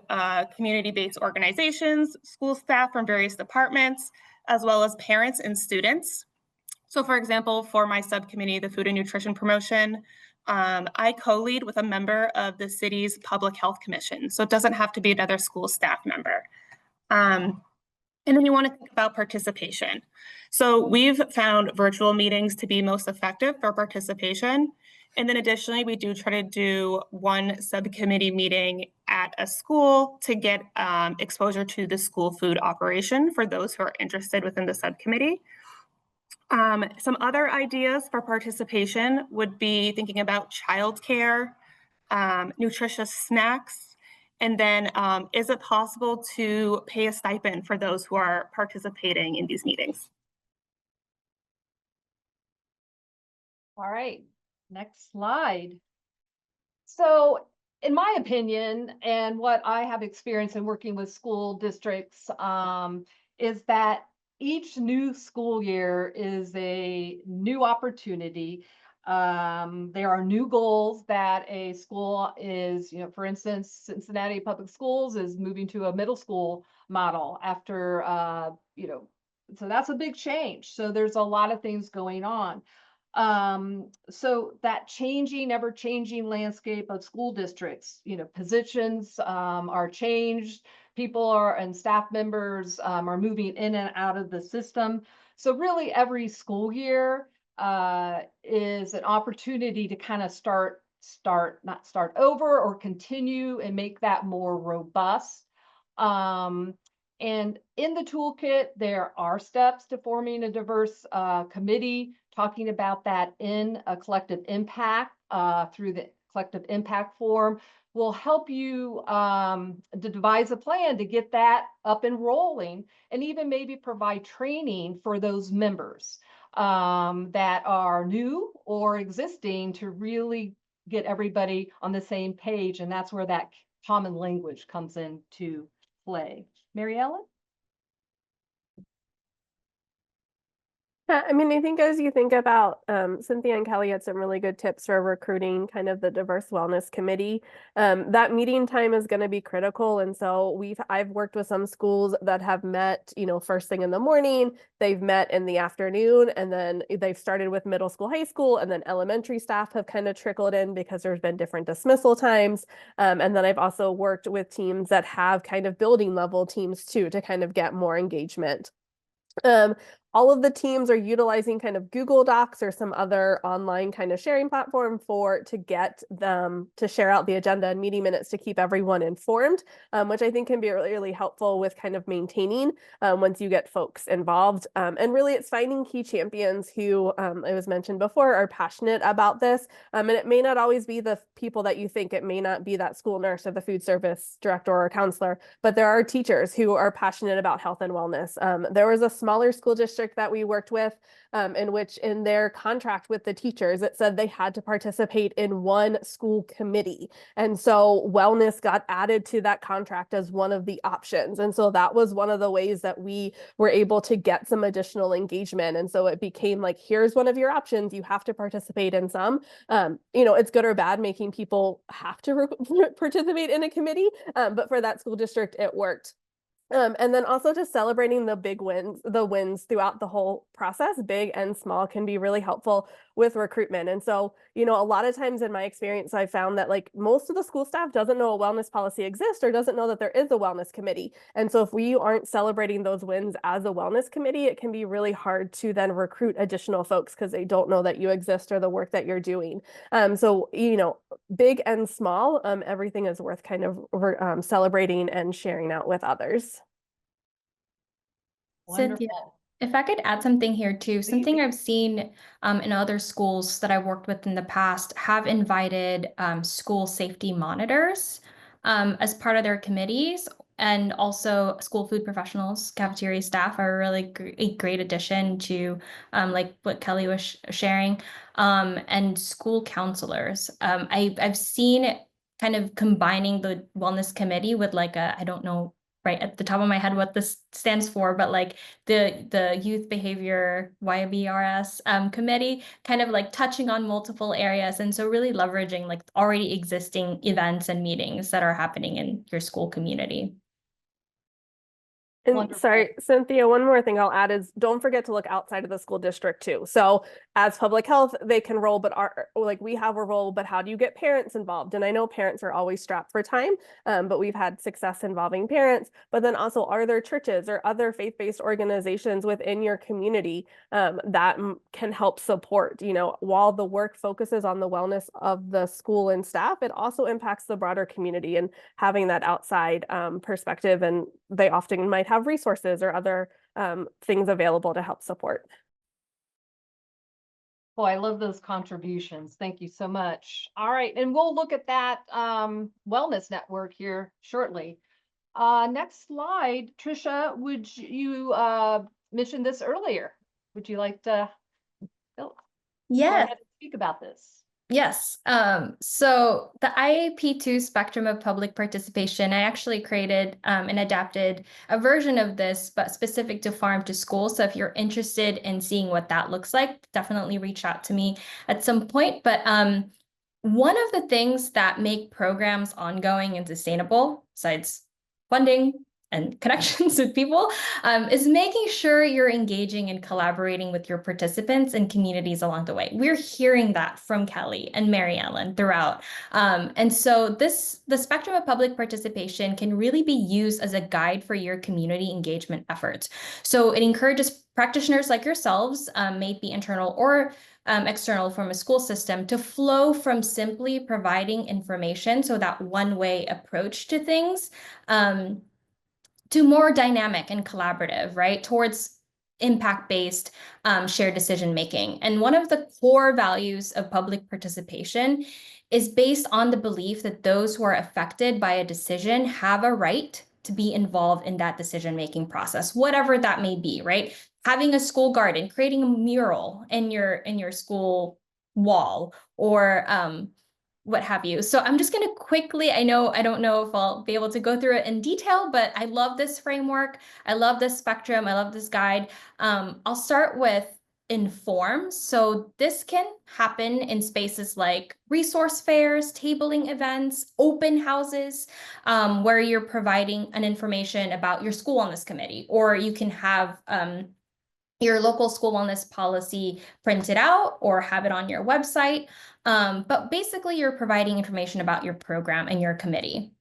Speaker 4: community-based organizations, school staff from various departments, as well as parents and students. So for example, for my subcommittee, the Food and Nutrition Promotion, I co-lead with a member of the city's Public Health Commission. So it doesn't have to be another school staff member. And then you want to think about participation. So we've found virtual meetings to be most effective for participation. And then additionally, we do try to do one subcommittee meeting at a school to get exposure to the school food operation for those who are interested within the subcommittee. Some other ideas for participation would be thinking about childcare, nutritious snacks, and then is it possible to pay a stipend for those who are participating in these meetings?
Speaker 2: All right, next slide. So in my opinion, and what I have experienced in working with school districts, is that each new school year is a new opportunity. There are new goals that a school is, for instance, Cincinnati Public Schools is moving to a middle school model after, so that's a big change. So there's a lot of things going on. So that ever changing landscape of school districts, positions are changed, and staff members are moving in and out of the system. So really every school year is an opportunity to kind of not start over or continue and make that more robust. And in the toolkit, there are steps to forming a diverse committee, talking about that in a collective impact through the collective impact form will help you to devise a plan to get that up and rolling, and even maybe provide training for those members that are new or existing to really get everybody on the same page. And that's where that common language comes into play. Mary Ellen?
Speaker 5: Yeah, I mean, I think as you think about, Cynthia and Kelly had some really good tips for recruiting kind of the diverse wellness committee. That meeting time is going to be critical. And so I've worked with some schools that have met, first thing in the morning, they've met in the afternoon, and then they've started with middle school, high school, and then elementary staff have kind of trickled in because there's been different dismissal times. And then I've also worked with teams that have kind of building level teams too, to kind of get more engagement. All of the teams are utilizing kind of Google Docs or some other online kind of sharing platform to get them to share out the agenda and meeting minutes to keep everyone informed, which I think can be really, really helpful with kind of maintaining once you get folks involved. And really it's finding key champions who, it was mentioned before, are passionate about this. And it may not always be the people that you think. It may not be that school nurse or the food service director or counselor, but there are teachers who are passionate about health and wellness. There was a smaller school district that we worked with, in which in their contract with the teachers, it said they had to participate in one school committee. And so wellness got added to that contract as one of the options. And so that was one of the ways that we were able to get some additional engagement. And so it became like, here's one of your options. You have to participate in some. It's good or bad making people have to participate in a committee. But for that school district, it worked. And then also just celebrating the wins throughout the whole process, big and small, can be really helpful. with recruitment. And so, you know, a lot of times in my experience, I found that like most of the school staff doesn't know a wellness policy exists or doesn't know that there is a wellness committee. And so if we aren't celebrating those wins as a wellness committee, it can be really hard to then recruit additional folks because they don't know that you exist or the work that you're doing. So, you know, big and small, everything is worth kind of celebrating and sharing out with others.
Speaker 3: Cynthia,
Speaker 2: Wonderful.
Speaker 3: if I could add something here too, something
Speaker 2: Please.
Speaker 3: I've seen in other schools that I've worked with in the past have invited school safety monitors as part of their committees, and also school food professionals, cafeteria staff are a really a great addition to like what Kelly was sharing, and school counselors. I've seen it kind of combining the wellness committee with like a, I don't know right at the top of my head what this stands for, but like the youth behavior YBRS committee, kind of like touching on multiple areas. And so really leveraging like already existing events and meetings that are happening in your school community.
Speaker 5: And
Speaker 2: Wonderful.
Speaker 5: sorry, Cynthia, one more thing I'll add is don't forget to look outside of the school district too. So as public health, they can roll, but we have a role, but how do you get parents involved? And I know parents are always strapped for time, but we've had success involving parents. But then also, are there churches or other faith-based organizations within your community that can help support? You know, while the work focuses on the wellness of the school and staff, it also impacts the broader community, and having that outside perspective, and they often might have resources or other things available to help support.
Speaker 2: Boy, I love those contributions. Thank you so much. All right, and we'll look at that wellness network here shortly. Next slide, Trisha, would you mention this earlier? Would you like to go ahead and speak about this?
Speaker 3: Yes. So the IAP2 spectrum of public participation, I actually created and adapted a version of this, but specific to farm to school. So if you're interested in seeing what that looks like, definitely reach out to me at some point. But one of the things that make programs ongoing and sustainable, besides funding and connections with people, is making sure you're engaging and collaborating with your participants and communities along the way. We're hearing that from Kelly and Mary Ellen throughout. And so the spectrum of public participation can really be used as a guide for your community engagement efforts. So it encourages practitioners like yourselves, may it be internal or external from a school system, to flow from simply providing information, so that one-way approach to things, to more dynamic and collaborative, right? Towards impact-based shared decision-making. And one of the core values of public participation is based on the belief that those who are affected by a decision have a right to be involved in that decision-making process, whatever that may be, right? Having a school garden, creating a mural in your school wall, or what have you. So I'm just going to quickly, I don't know if I'll be able to go through it in detail, but I love this framework. I love this spectrum. I love this guide. I'll start with inform. So this can happen in spaces like resource fairs, tabling events, open houses, where you're providing an information about your school wellness committee, or you can have your local school wellness policy printed out or have it on your website. But basically, you're providing information about your program and your committee.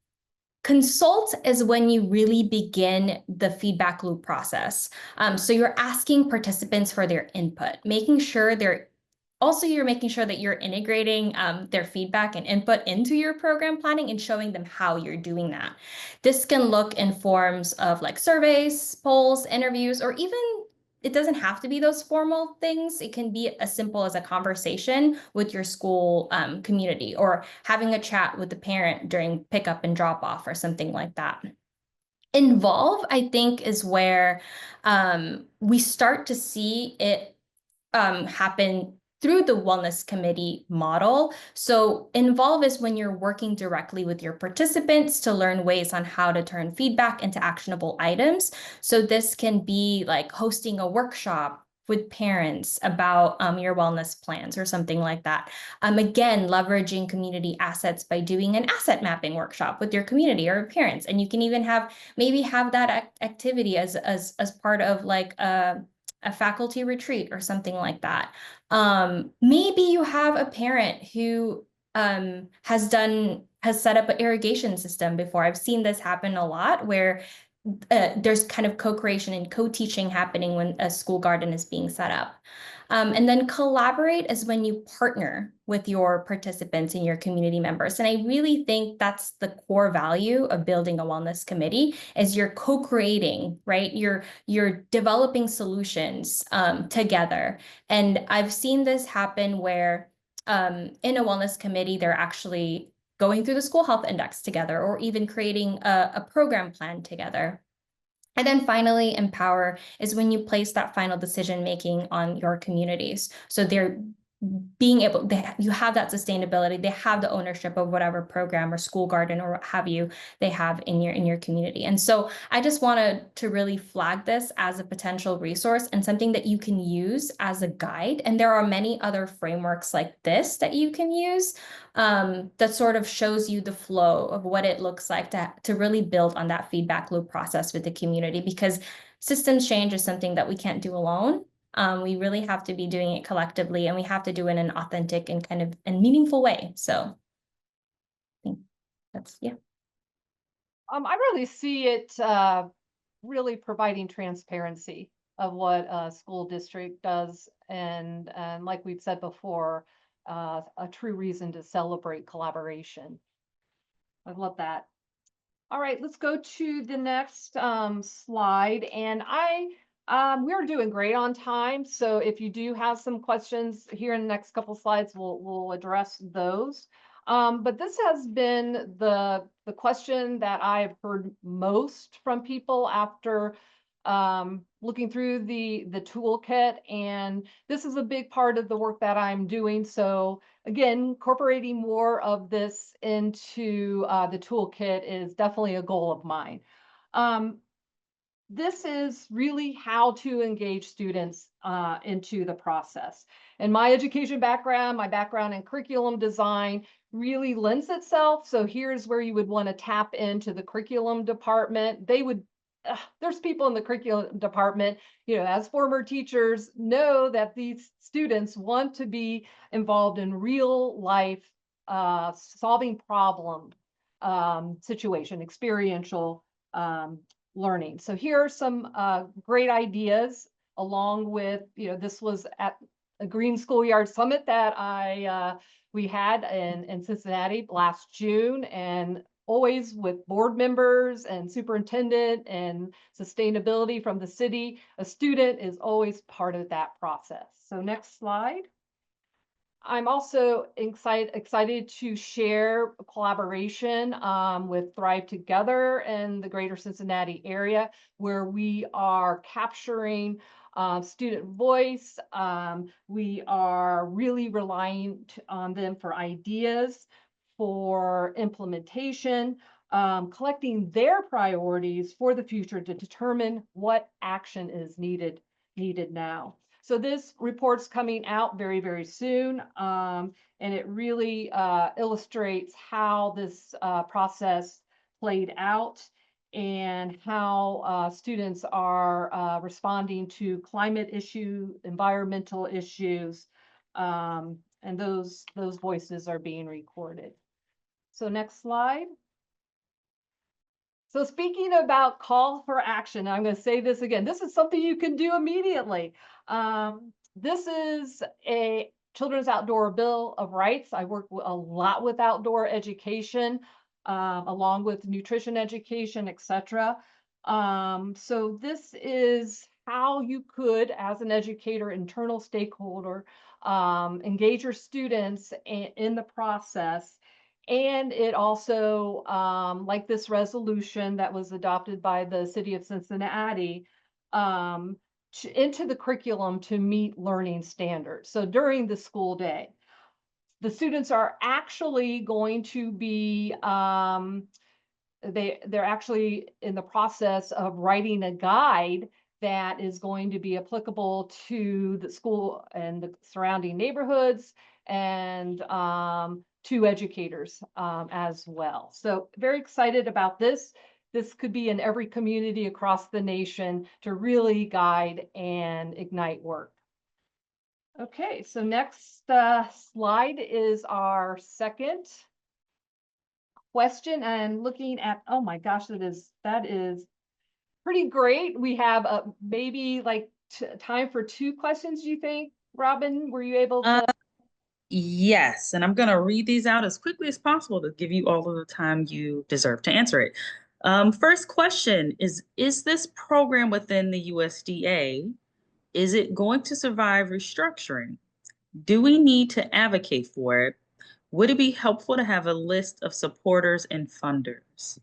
Speaker 3: Consult is when you really begin the feedback loop process. So you're asking participants for their input, making sure you're making sure that you're integrating their feedback and input into your program planning and showing them how you're doing that. This can look in forms of like surveys, polls, interviews, or even, it doesn't have to be those formal things. It can be as simple as a conversation with your school community, or having a chat with the parent during pickup and drop off or something like that. Involve, I think, is where we start to see it happen through the wellness committee model. So involve is when you're working directly with your participants to learn ways on how to turn feedback into actionable items. So this can be like hosting a workshop with parents about your wellness plans or something like that. Again, leveraging community assets by doing an asset mapping workshop with your community or parents. And you can even maybe have that activity as part of like a faculty retreat or something like that. Maybe you have a parent who has set up an irrigation system before. I've seen this happen a lot where there's kind of co-creation and co-teaching happening when a school garden is being set up. And then collaborate is when you partner with your participants and your community members. And I really think that's the core value of building a wellness committee is you're co-creating, right? You're developing solutions together. And I've seen this happen where in a wellness committee, they're actually going through the school health index together, or even creating a program plan together. And then finally, empower is when you place that final decision making on your communities. So they're being able, you have that sustainability, they have the ownership of whatever program or school garden or what have you they have in your community. And so I just wanted to really flag this as a potential resource and something that you can use as a guide. And there are many other frameworks like this that you can use that sort of shows you the flow of what it looks like to really build on that feedback loop process with the community, because systems change is something that we can't do alone. We really have to be doing it collectively, and we have to do it in an authentic and kind of a meaningful way. So I think that's, yeah.
Speaker 2: I really see it really providing transparency of what a school district does, and like we've said before, a true reason to celebrate collaboration. I love that. All right, let's go to the next slide. And we're doing great on time. So if you do have some questions here in the next couple slides, we'll address those. But this has been the question that I've heard most from people after looking through the toolkit, and this is a big part of the work that I'm doing. So again, incorporating more of this into the toolkit is definitely a goal of mine. This is really how to engage students into the process. And my education background, my background in curriculum design really lends itself. So here's where you would want to tap into the curriculum department. There's people in the curriculum department, as former teachers, know that these students want to be involved in real life solving problem situation, experiential learning. So here are some great ideas, along with, this was at a Green Schoolyard Summit that we had in Cincinnati last June, and always with board members and superintendent and sustainability from the city. A student is always part of that process. So next slide. I'm also excited to share collaboration with Thrive Together in the greater Cincinnati area, where we are capturing student voice. We are really relying on them for ideas, for implementation, collecting their priorities for the future to determine what action is needed now. So this report's coming out very, very soon, and it really illustrates how this process played out and how students are responding to climate issue, environmental issues, and those voices are being recorded. So next slide. So speaking about call for action, I'm going to say this again. This is something you can do immediately. This is a Children's Outdoor Bill of Rights. I work a lot with outdoor education, along with nutrition education, etc. So this is how you could, as an educator, internal stakeholder, engage your students in the process. And it also, like this resolution that was adopted by the city of Cincinnati, into the curriculum to meet learning standards. So during the school day, the students are actually going to be, they're actually in the process of writing a guide that is going to be applicable to the school and the surrounding neighborhoods, and to educators as well. So very excited about this. this could be in every community across the nation to really guide and ignite work. Okay, so next slide is our second question, and looking at, oh my gosh, that is pretty great. We have maybe like time for 2 questions, do you think? Robin, were you able to?
Speaker 6: Yes, and I'm going to read these out as quickly as possible to give you all of the time you deserve to answer it. First question is this program within the USDA, is it going to survive restructuring? Do we need to advocate for it? Would it be helpful to have a list of supporters and funders?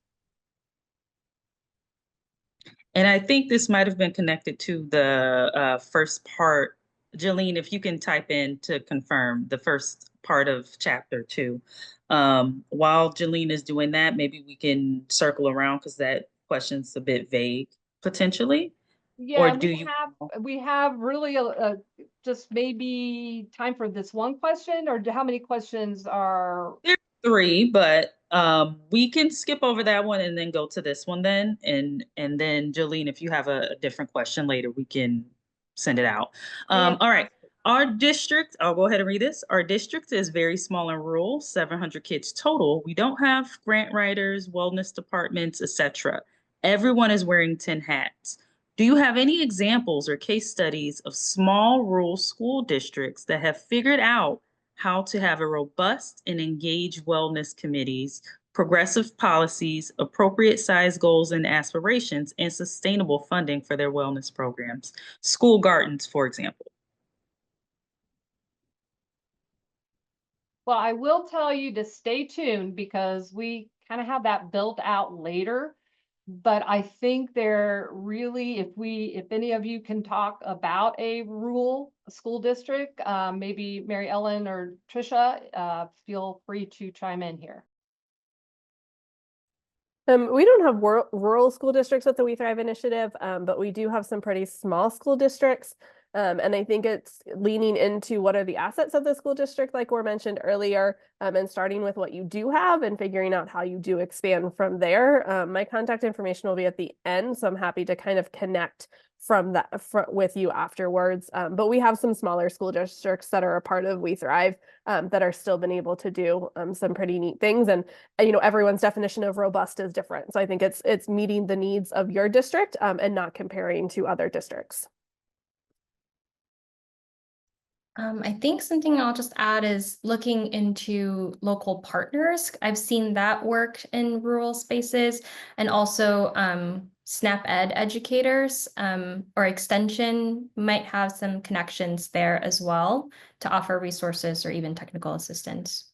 Speaker 6: And I think this might have been connected to the first part. Jolene, if you can type in to confirm the first part of chapter 2. While Jolene is doing that, maybe we can circle around because that question's a bit vague potentially.
Speaker 2: Yeah,
Speaker 6: Or do you?
Speaker 2: we have really just maybe time for this one question, or how many questions are?
Speaker 6: There's 3, but we can skip over that one and then go to this one then. And then Jolene, if you have a different question later, we can send it out. All right. Our district, I'll go ahead and read this. Our district is very small and rural, 700 kids total. We don't have grant writers, wellness departments, etc. Everyone is wearing 10 hats. Do you have any examples or case studies of small rural school districts that have figured out how to have a robust and engaged wellness committees, progressive policies, appropriate size goals and aspirations, and sustainable funding for their wellness programs? School gardens, for example.
Speaker 2: Well, I will tell you to stay tuned because we kind of have that built out later. But I think they're really, if any of you can talk about a rural school district, maybe Mary Ellen or Trisha, feel free to chime in here.
Speaker 5: We don't have rural school districts with the We Thrive initiative, but we do have some pretty small school districts. And I think it's leaning into what are the assets of the school district, like we mentioned earlier, and starting with what you do have and figuring out how you do expand from there. My contact information will be at the end, so I'm happy to kind of connect from that with you afterwards. But we have some smaller school districts that are a part of We Thrive that are still been able to do some pretty neat things. And everyone's definition of robust is different. So I think it's meeting the needs of your district and not comparing to other districts.
Speaker 3: I think something I'll just add is looking into local partners. I've seen that work in rural spaces, and also SNAP Ed educators or extension might have some connections there as well to offer resources or even technical assistance.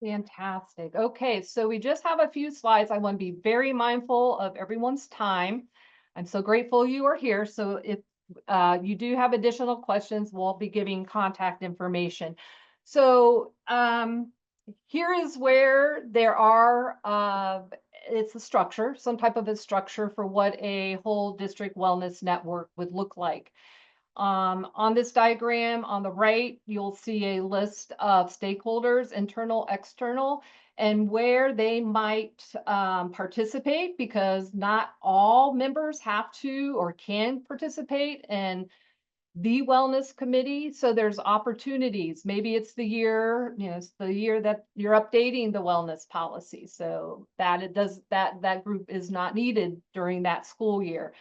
Speaker 2: Fantastic. Okay, so we just have a few slides. I want to be very mindful of everyone's time. I'm so grateful you are here. So if you do have additional questions, we'll be giving contact information. So here is where there are, it's a structure, some type of a structure for what a whole district wellness network would look like. On this diagram on the right, you'll see a list of stakeholders, internal, external, and where they might participate, because not all members have to or can participate in the wellness committee. So there's opportunities. Maybe it's the year, it's the year that you're updating the wellness policy, so that it does that group is not needed during that school year.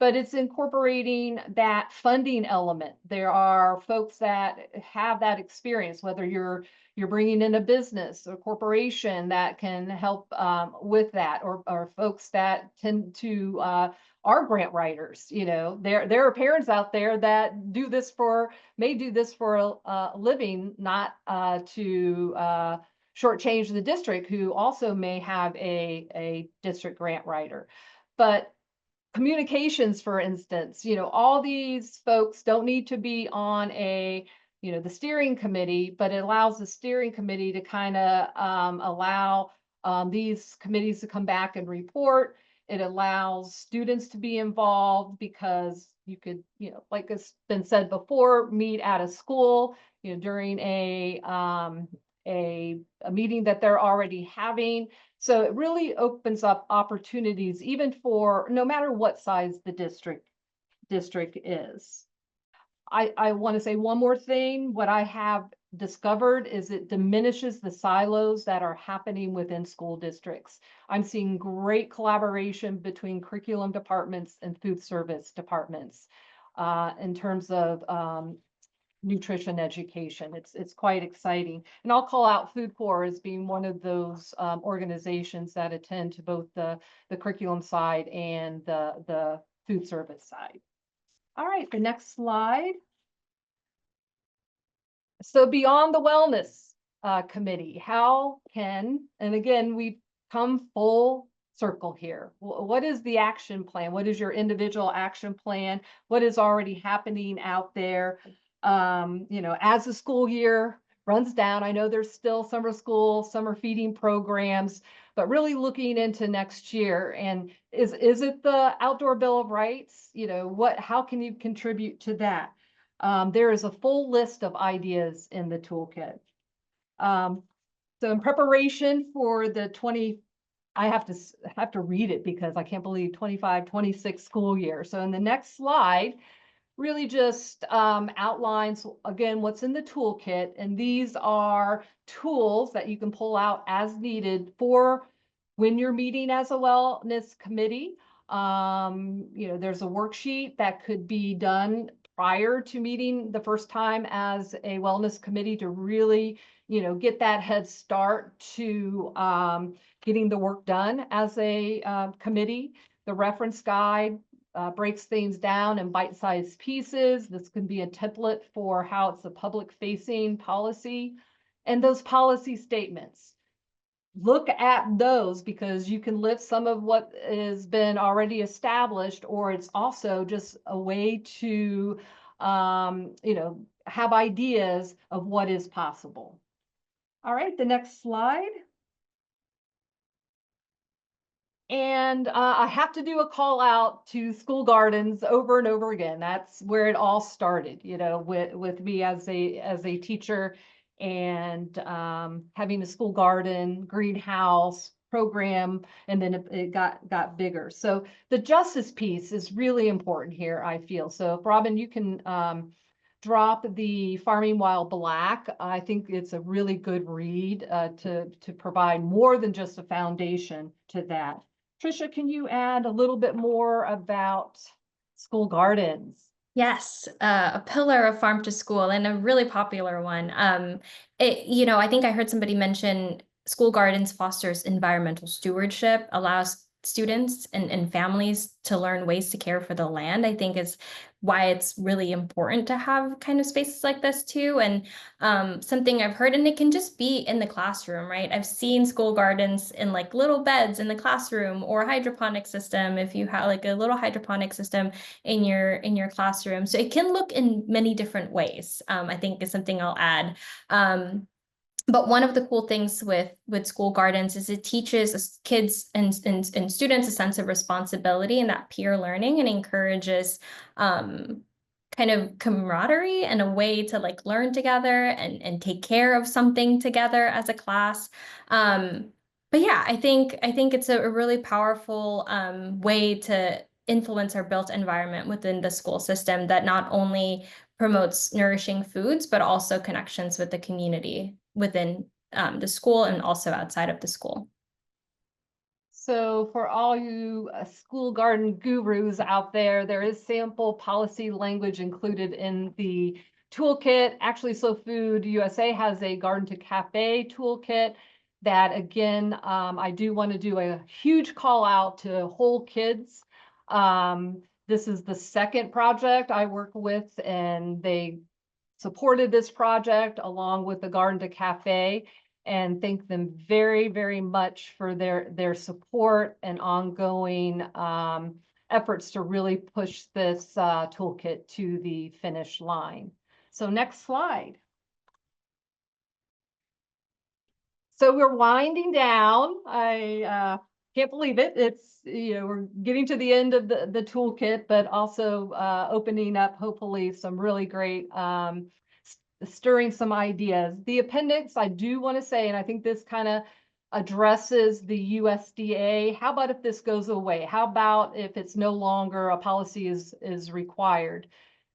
Speaker 2: But it's incorporating that funding element. There are folks that have that experience, whether you're bringing in a business or corporation that can help with that, or folks that tend to are grant writers. There are parents out there that may do this for a living, not to shortchange the district, who also may have a district grant writer. But communications, for instance, all these folks don't need to be on the steering committee, but it allows the steering committee to kind of allow these committees to come back and report. It allows students to be involved, because you could, like it's been said before, meet at a school, during a a meeting that they're already having. So it really opens up opportunities even for no matter what size the district is. I want to say one more thing. What I have discovered is it diminishes the silos that are happening within school districts. I'm seeing great collaboration between curriculum departments and food service departments in terms of nutrition education. It's quite exciting. And I'll call out Food Corps as being one of those organizations that attend to both the curriculum side and the food service side. All right, the next slide. So beyond the wellness committee, how can, and again, we've come full circle here. What is the action plan? What is your individual action plan? What is already happening out there? As the school year runs down, I know there's still summer school, summer feeding programs, but really looking into next year. And is it the outdoor Bill of Rights? How can you contribute to that? There is a full list of ideas in the toolkit. So in preparation for the I have to read it because I can't believe 25-26 school year. So in the next slide, really just outlines again what's in the toolkit, and these are tools that you can pull out as needed for when you're meeting as a wellness committee. There's a worksheet that could be done prior to meeting the first time as a wellness committee to really, get that head start to getting the work done as a committee. The reference guide breaks things down in bite-sized pieces. This can be a template for how it's a public-facing policy. And those policy statements, look at those because you can lift some of what has been already established, or it's also just a way to, have ideas of what is possible. All right, the next slide. And I have to do a call out to school gardens over and over again. That's where it all started, with me as a teacher and having a school garden, greenhouse program, and then it got bigger. So the justice piece is really important here, I feel. So if Robin, you can drop the Farming While Black. I think it's a really good read to provide more than just a foundation to that. Trisha, can you add a little bit more about school gardens?
Speaker 3: Yes, a pillar of farm to school and a really popular one. I think I heard somebody mention school gardens fosters environmental stewardship, allows students and families to learn ways to care for the land. I think is why it's really important to have kind of spaces like this too. And something I've heard, and it can just be in the classroom, right? I've seen school gardens in like little beds in the classroom, or hydroponic system if you have like a little hydroponic system in your classroom. So it can look in many different ways, I think is something I'll add. But one of the cool things with school gardens is it teaches kids and students a sense of responsibility and that peer learning, and encourages kind of camaraderie and a way to like learn together and take care of something together as a class. But yeah, I think it's a really powerful way to influence our built environment within the school system that not only promotes nourishing foods, but also connections with the community within the school and also outside of the school.
Speaker 2: So for all you school garden gurus out there, there is sample policy language included in the toolkit. Actually, Slow Food USA has a Garden to Cafe toolkit that, again, I do want to do a huge call out to Whole Kids. This is the second project I work with, and they supported this project along with the Garden to Cafe, and thank them very, very much for their support and ongoing efforts to really push this toolkit to the finish line. So next slide. So we're winding down. I can't believe it. It's, we're getting to the end of the toolkit, but also opening up hopefully some really great stirring some ideas. The appendix, I do want to say, and I think this kind of addresses the USDA. How about if this goes away? How about if it's no longer a policy is required?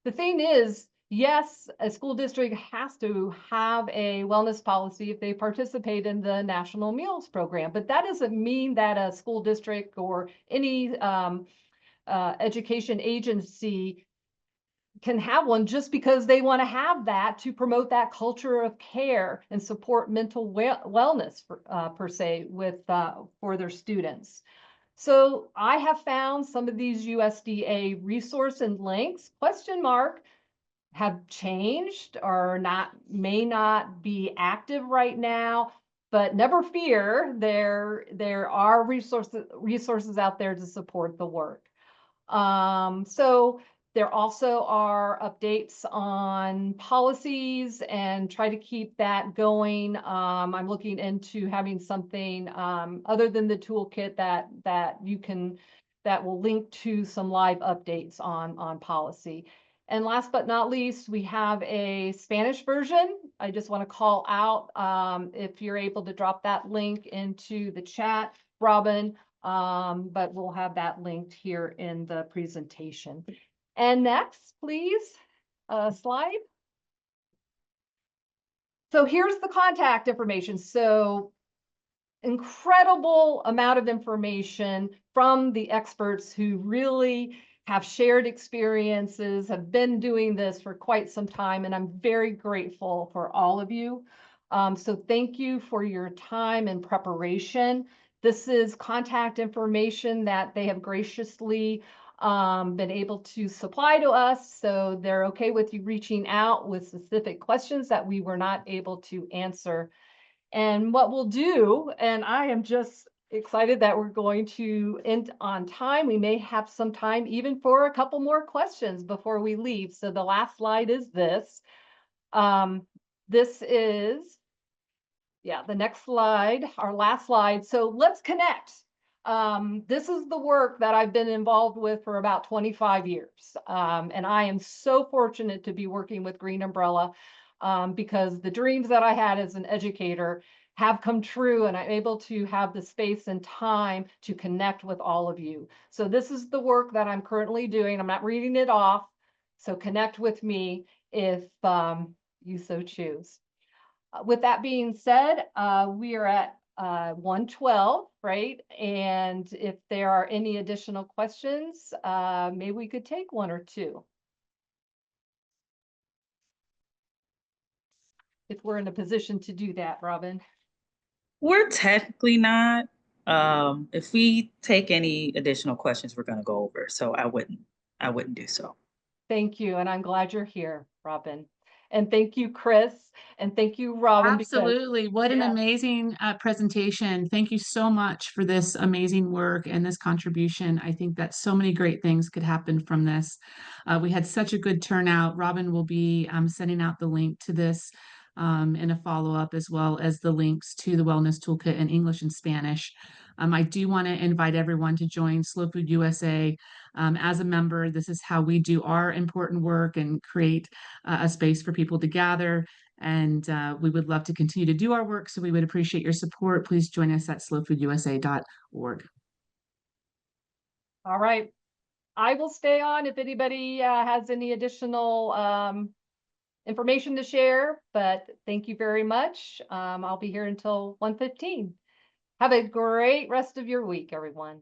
Speaker 2: The thing is, yes, a school district has to have a wellness policy if they participate in the National Meals Program, but that doesn't mean that a school district or any education agency can have one just because they want to have that to promote that culture of care and support mental wellness per se with for their students. So I have found some of these USDA resource and links have changed or may not be active right now, but never fear, there are resources out there to support the work. So there also are updates on policies and try to keep that going. I'm looking into having something other than the toolkit that will link to some live updates on policy. And last but not least, we have a Spanish version. I just want to call out if you're able to drop that link into the chat, Robin. But we'll have that linked here in the presentation. And next, please, slide. So here's the contact information. So incredible amount of information from the experts who really have shared experiences, have been doing this for quite some time, and I'm very grateful for all of you. So thank you for your time and preparation. This is contact information that they have graciously been able to supply to us. So they're okay with you reaching out with specific questions that we were not able to answer. And what we'll do, and I am just excited that we're going to end on time. We may have some time even for a couple more questions before we leave. So the last slide is this. This is, the next slide, our last slide. So let's connect. This is the work that I've been involved with for about 25 years. And I am so fortunate to be working with Green Umbrella because the dreams that I had as an educator have come true, and I'm able to have the space and time to connect with all of you. So this is the work that I'm currently doing. I'm not reading it off. So connect with me if you so choose. With that being said, we are at 1:12, right? And if there are any additional questions, maybe we could take one or two. If we're in a position to do that, Robin.
Speaker 6: We're technically not. If we take any additional questions, we're going to go over. So I wouldn't do so.
Speaker 2: Thank you. And I'm glad you're here, Robin. And thank you, Chris. And thank you, Robin.
Speaker 1: Absolutely. What an amazing presentation. Thank you so much for this amazing work and this contribution. I think that so many great things could happen from this. We had such a good turnout. Robin will be sending out the link to this in a follow-up, as well as the links to the Wellness Toolkit in English and Spanish. I do want to invite everyone to join Slow Food USA as a member. This is how we do our important work and create a space for people to gather. And we would love to continue to do our work. So we would appreciate your support. Please join us at slowfoodusa.org.
Speaker 2: All right. I will stay on if anybody has any additional information to share, but thank you very much. I'll be here until 1:15. Have a great rest of your week, everyone.